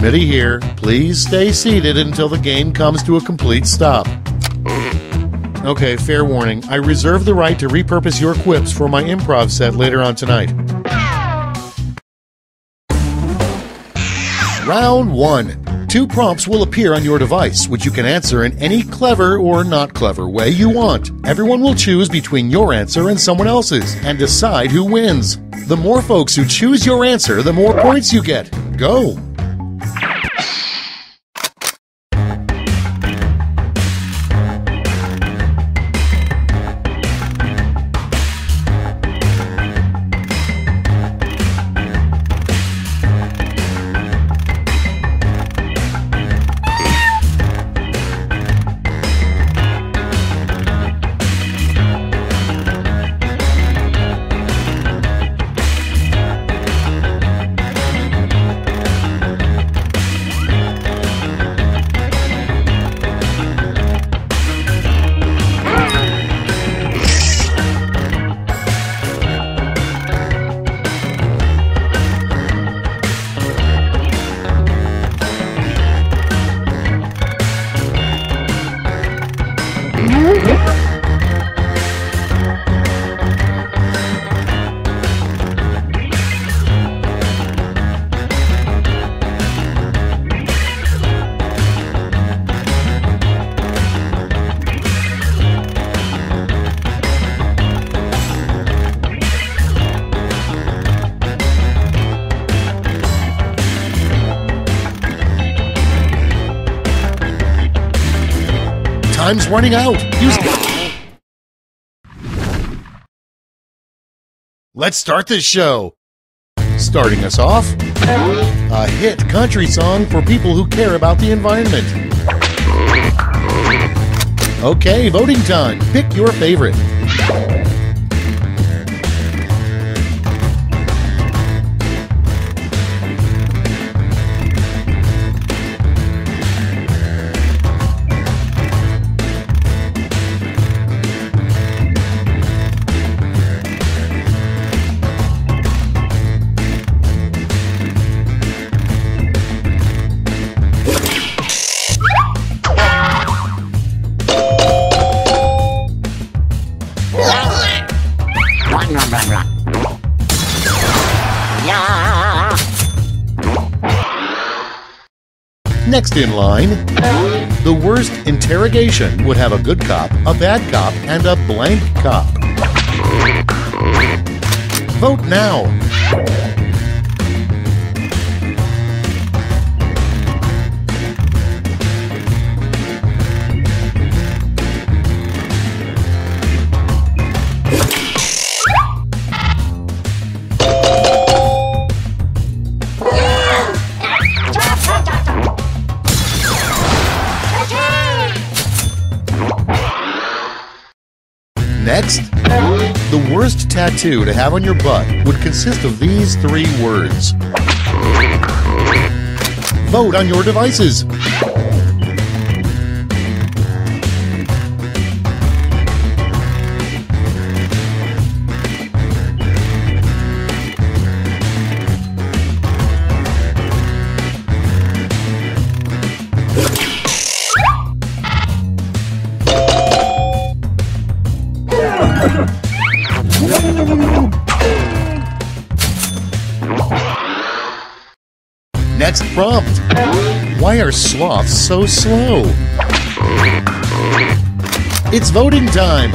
Schmitty here. Please stay seated until the game comes to a complete stop. Okay, fair warning. I reserve the right to repurpose your quips for my improv set later on tonight. Round 1. 2 prompts will appear on your device, which you can answer in any clever or not clever way you want. Everyone will choose between your answer and someone else's, and decide who wins. The more folks who choose your answer, the more points you get. Go! Time's running out. Let's start this show. Starting us off, a hit country song for people who care about the environment. Okay, voting time. Pick your favorite. Next in line, the worst interrogation would have a good cop, a bad cop, and a blank cop. Vote now. Next, the worst tattoo to have on your butt would consist of these 3 words. Vote on your devices. Next prompt. Why are sloths so slow? It's voting time.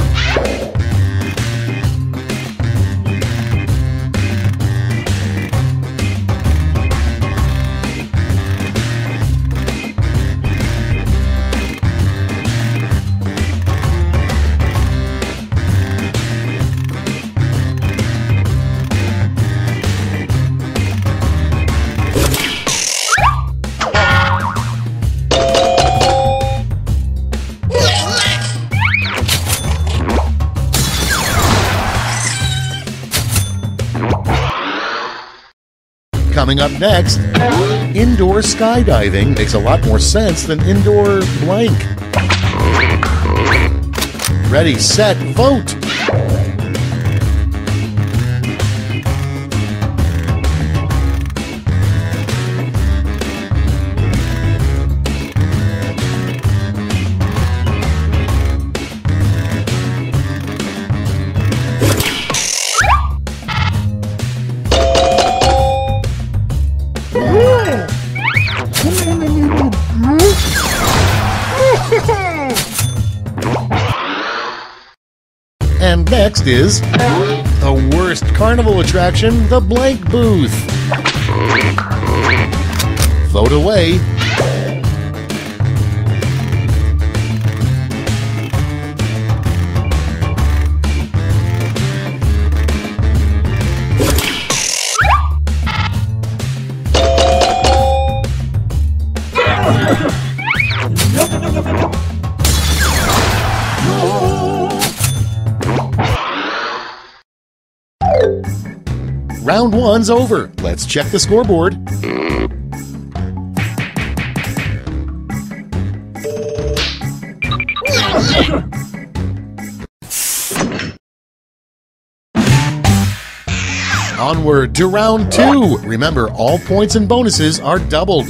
Coming up next, indoor skydiving makes a lot more sense than indoor blank. Ready, set, vote! And next is the worst carnival attraction, the blank booth. Vote away. Round one's over. Let's check the scoreboard. Onward to round two. Remember, all points and bonuses are doubled.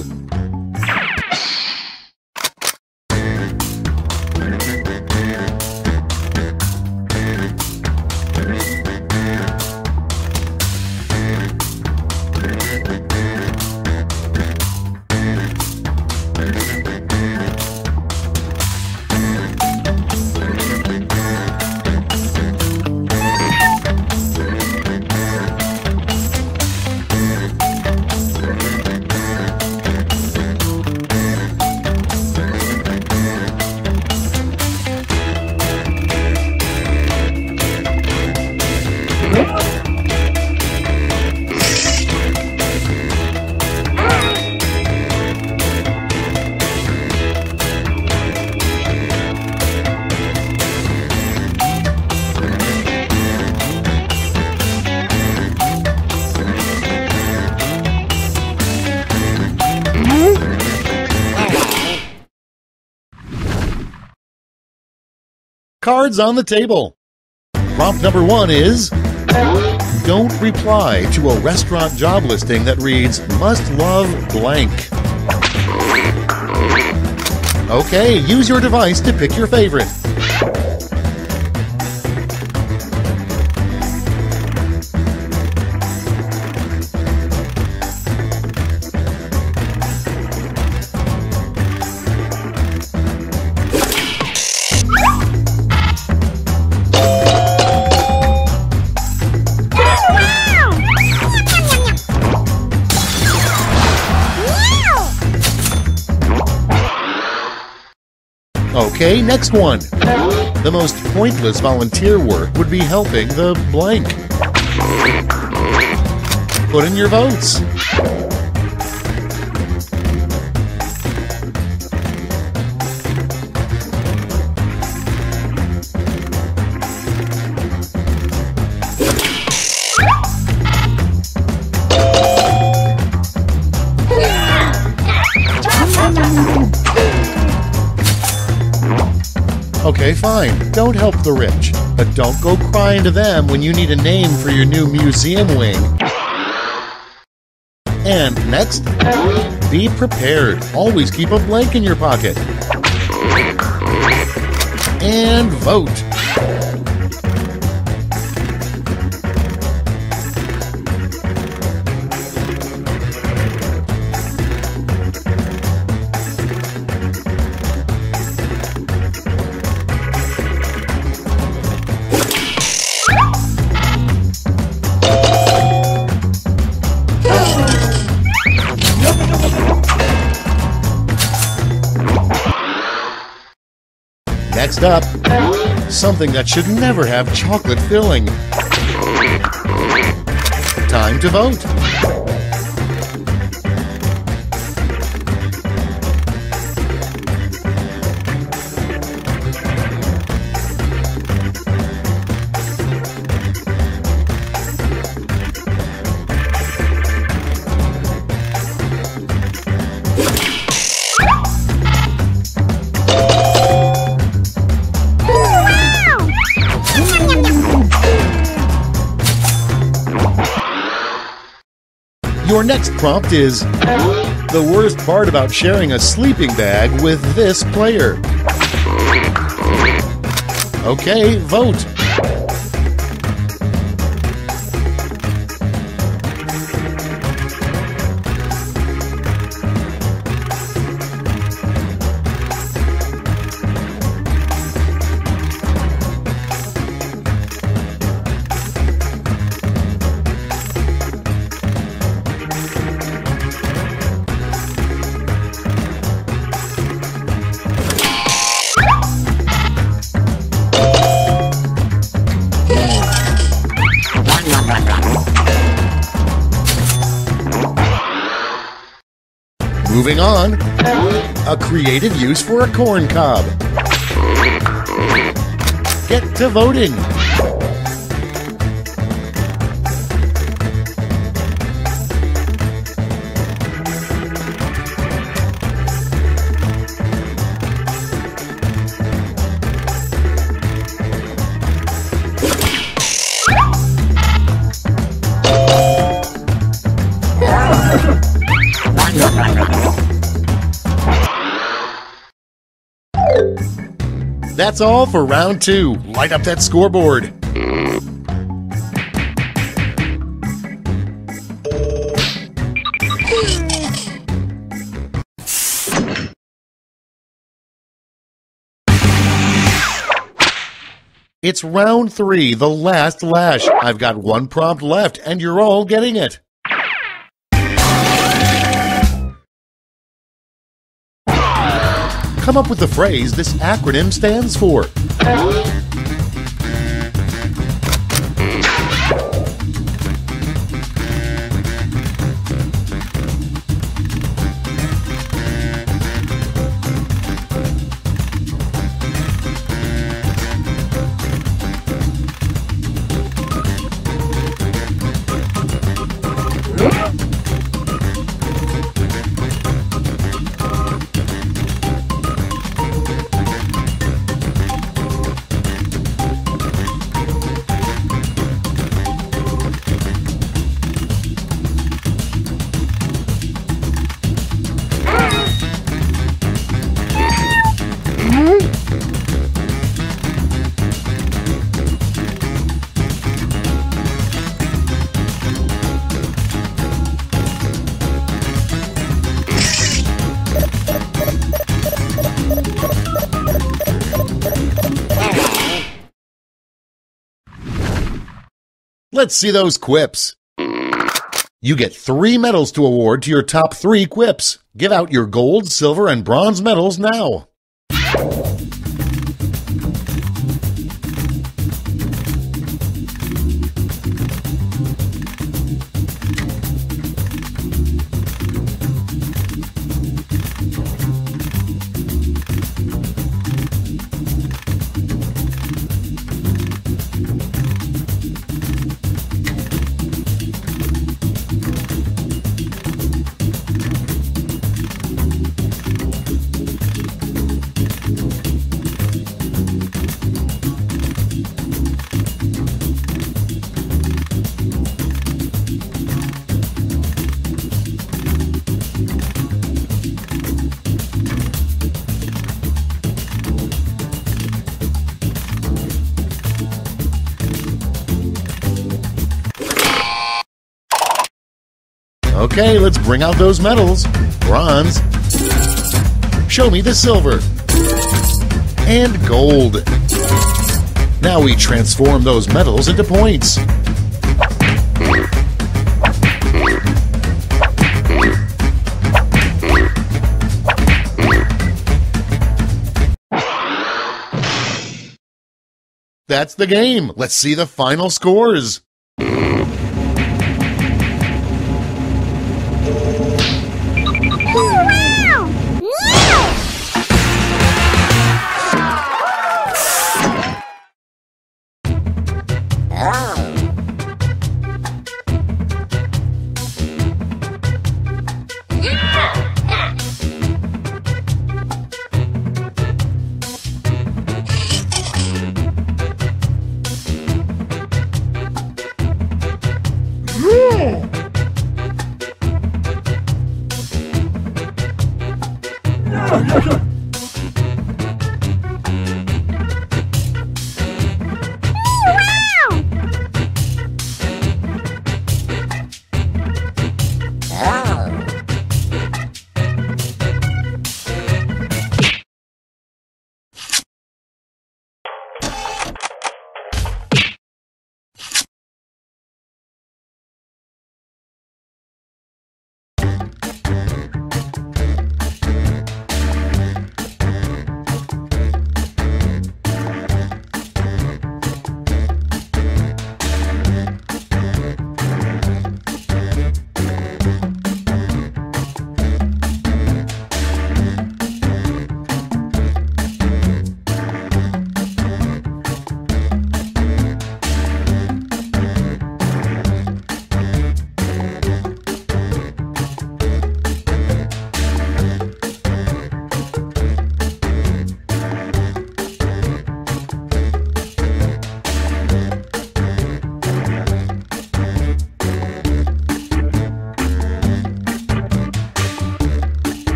Cards on the table. Prompt number one is, don't reply to a restaurant job listing that reads, must love blank. Okay, use your device to pick your favorite. Okay, next one. The most pointless volunteer work would be helping the blank. Put in your votes. Okay, fine. Don't help the rich, but don't go crying to them when you need a name for your new museum wing. And next, be prepared. Always keep a blank in your pocket. And vote. Next up, something that should never have chocolate filling. Time to vote. Your next prompt is, the worst part about sharing a sleeping bag with this player. Okay, vote. Moving on, a creative use for a corn cob. Get to voting. That's all for round 2. Light up that scoreboard. It's round 3, the last lash. I've got one prompt left, and you're all getting it. Come up with the phrase this acronym stands for. Let's see those quips. You get 3 medals to award to your top 3 quips. Give out your gold, silver, and bronze medals now. Okay, let's bring out those medals. Bronze. Show me the silver. And gold. Now we transform those medals into points. That's the game. Let's see the final scores.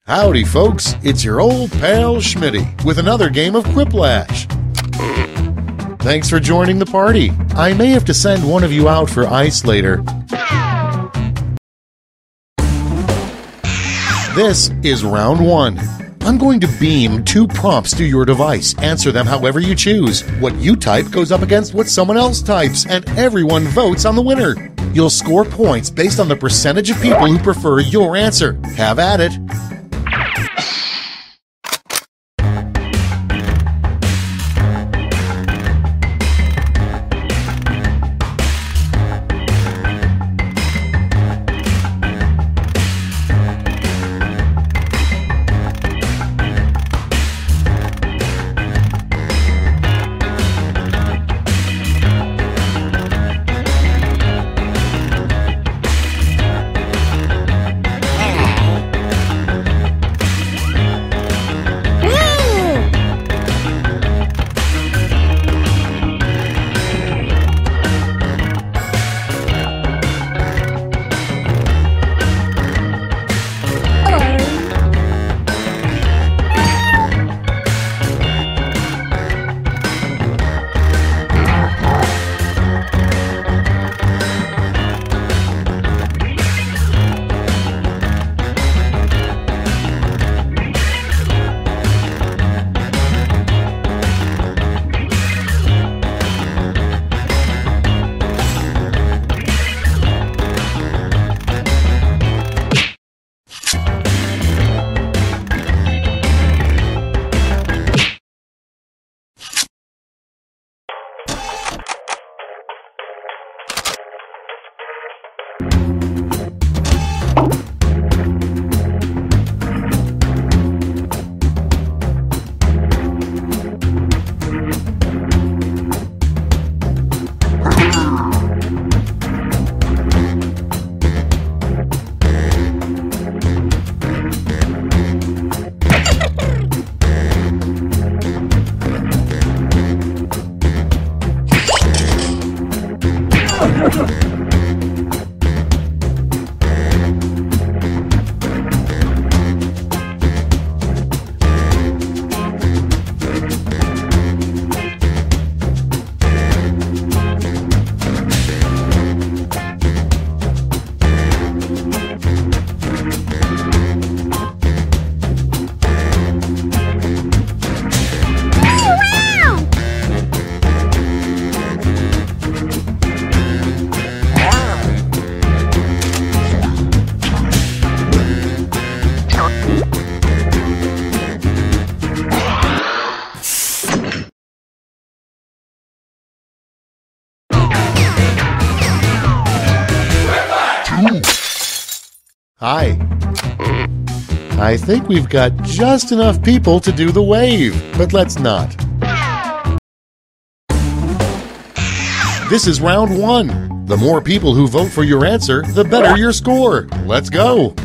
Howdy, folks. It's your old pal Schmitty with another game of Quiplash. Thanks for joining the party. I may have to send one of you out for ice later. This is round 1. I'm going to beam 2 prompts to your device. Answer them however you choose. What you type goes up against what someone else types, and everyone votes on the winner. You'll score points based on the percentage of people who prefer your answer. Have at it. Hi. I think we've got just enough people to do the wave, but let's not. This is round 1. The more people who vote for your answer, the better your score. Let's go.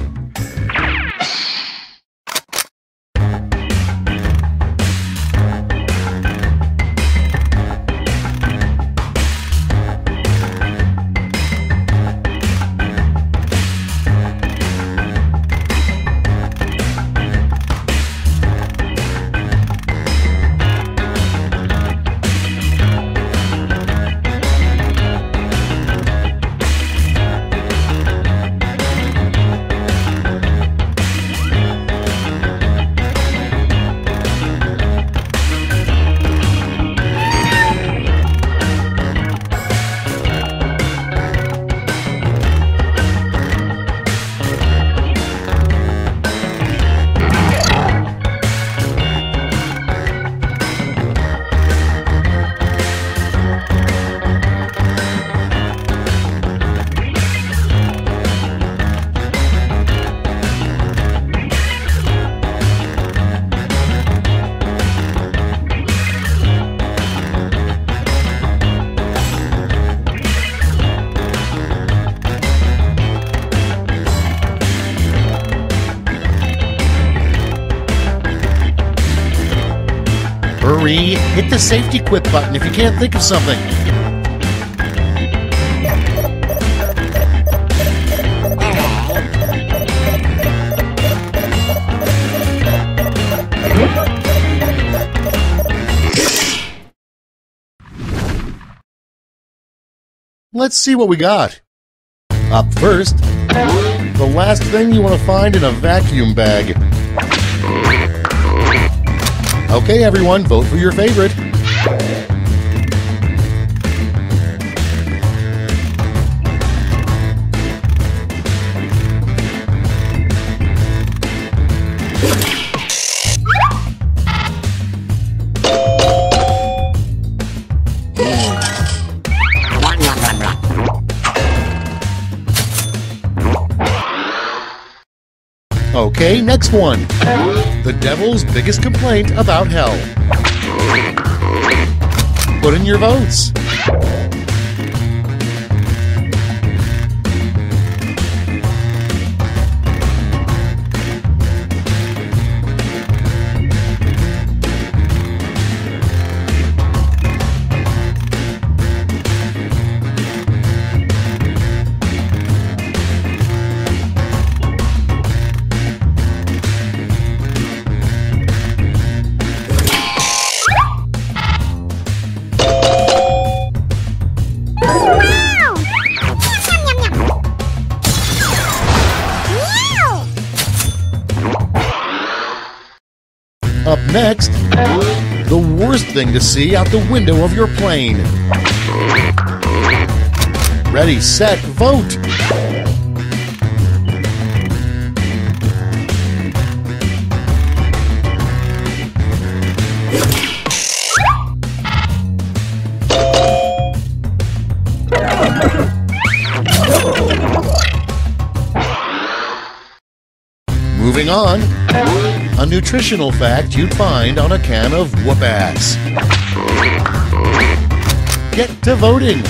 Hurry! Hit the safety quit button if you can't think of something. Let's see what we got. Up first, the last thing you want to find in a vacuum bag. Okay, everyone, vote for your favorite. Okay, next one. The devil's biggest complaint about hell. Put in your votes. Up next, the worst thing to see out the window of your plane. Ready, set, vote! Moving on, a nutritional fact you'd find on a can of whoop-ass. Get to voting!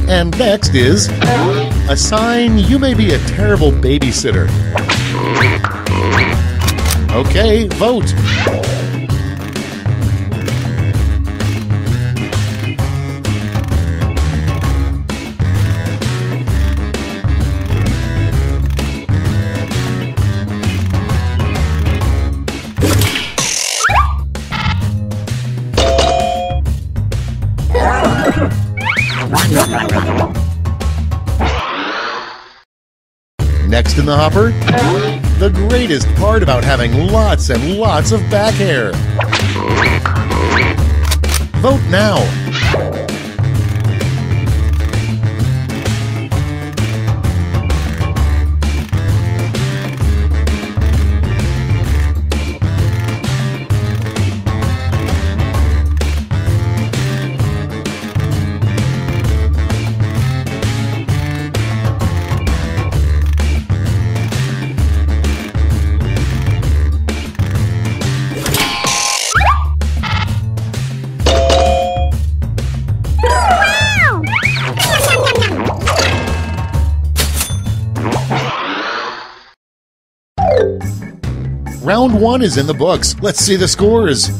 And next is a sign you may be a terrible babysitter. Okay, vote. Next in the hopper, the greatest part about having lots and lots of back hair. Vote now. Round 1 is in the books. Let's see the scores.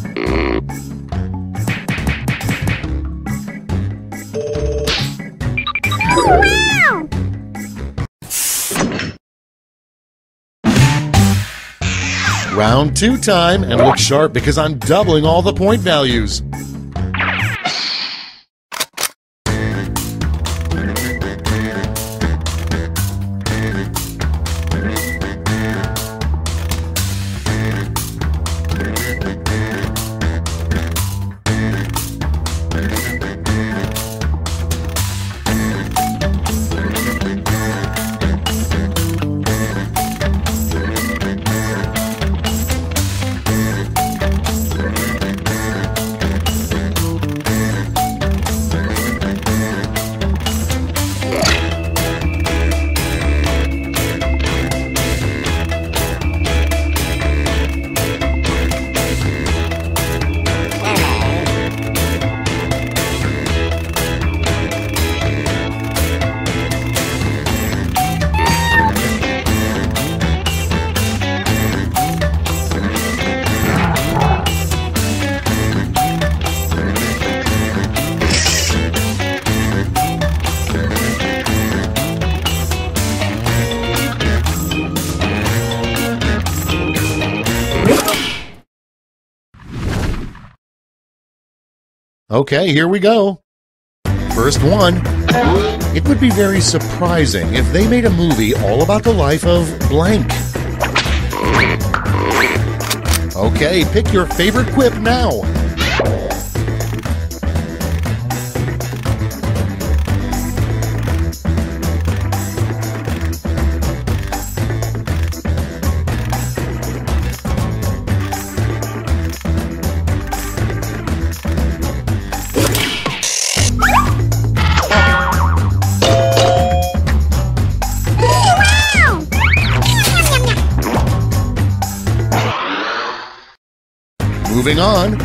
Round 2 time, and look sharp because I'm doubling all the point values. Okay, here we go. First one. It would be very surprising if they made a movie all about the life of blank. Okay, pick your favorite quip now. Moving on,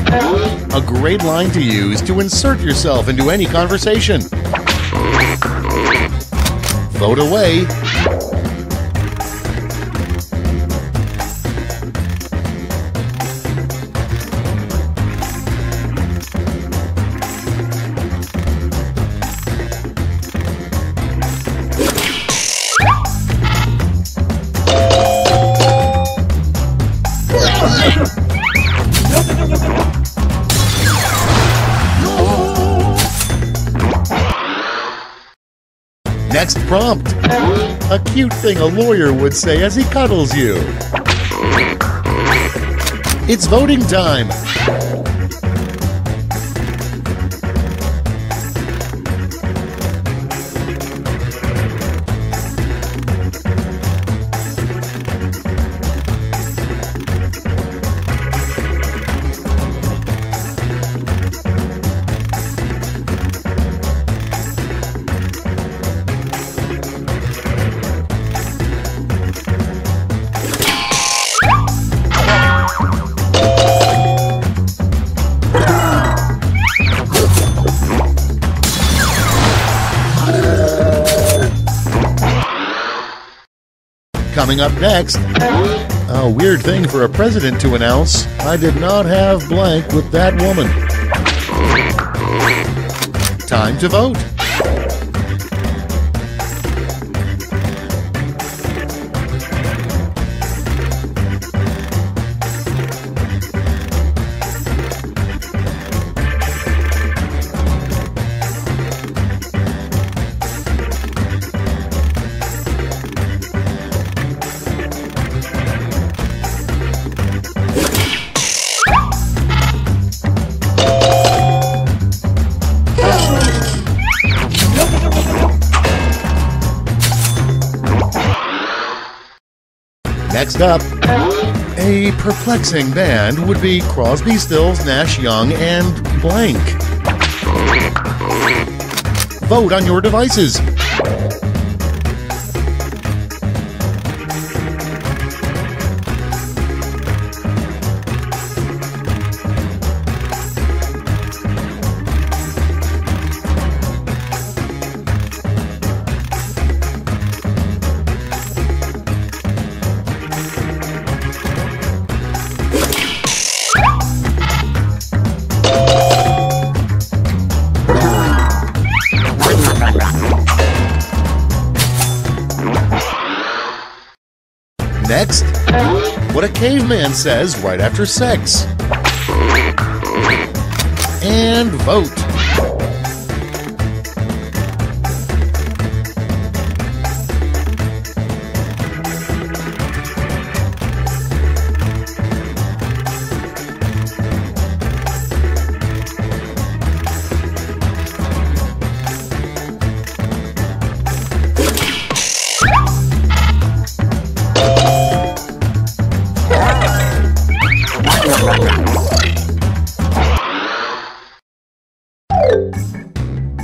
a great line to use to insert yourself into any conversation. Vote away. Next prompt. A cute thing a lawyer would say as he cuddles you. It's voting time. Coming up next, a weird thing for a president to announce. I did not have blank with that woman. Time to vote. Next up, a perplexing band would be Crosby, Stills, Nash Young, and blank. Vote on your devices. Next, what a caveman says right after sex. And vote.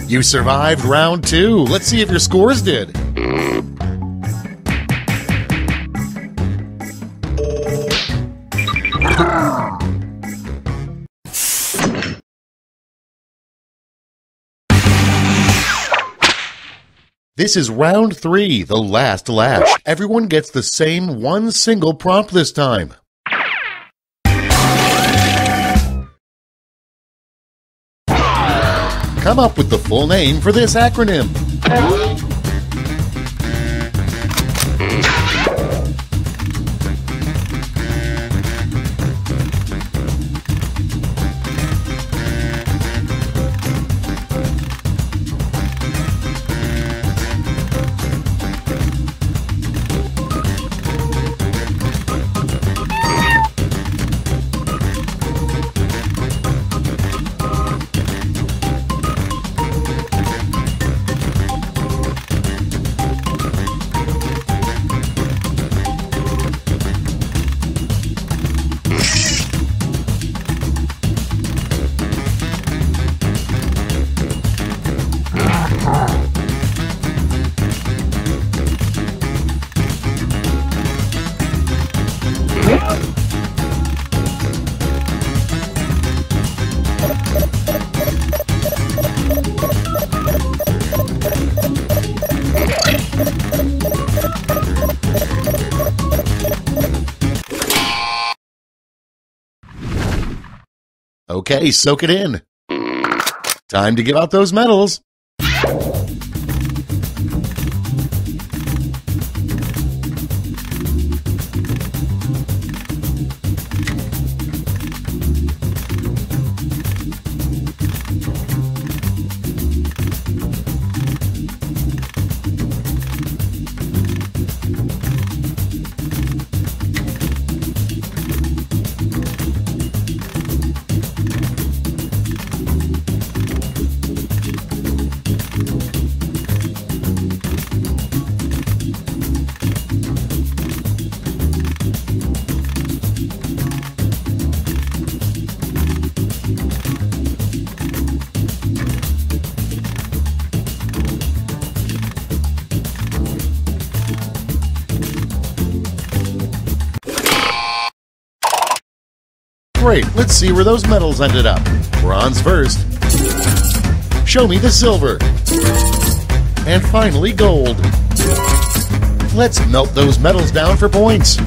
You survived round 2. Let's see if your scores did. This is round 3, the last lash. Everyone gets the same one single prompt this time. Come up with the full name for this acronym. Okay, soak it in. Time to give out those medals. Great, let's see where those medals ended up. Bronze first. Show me the silver. And finally, gold. Let's melt those medals down for points.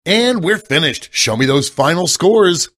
And we're finished. Show me those final scores.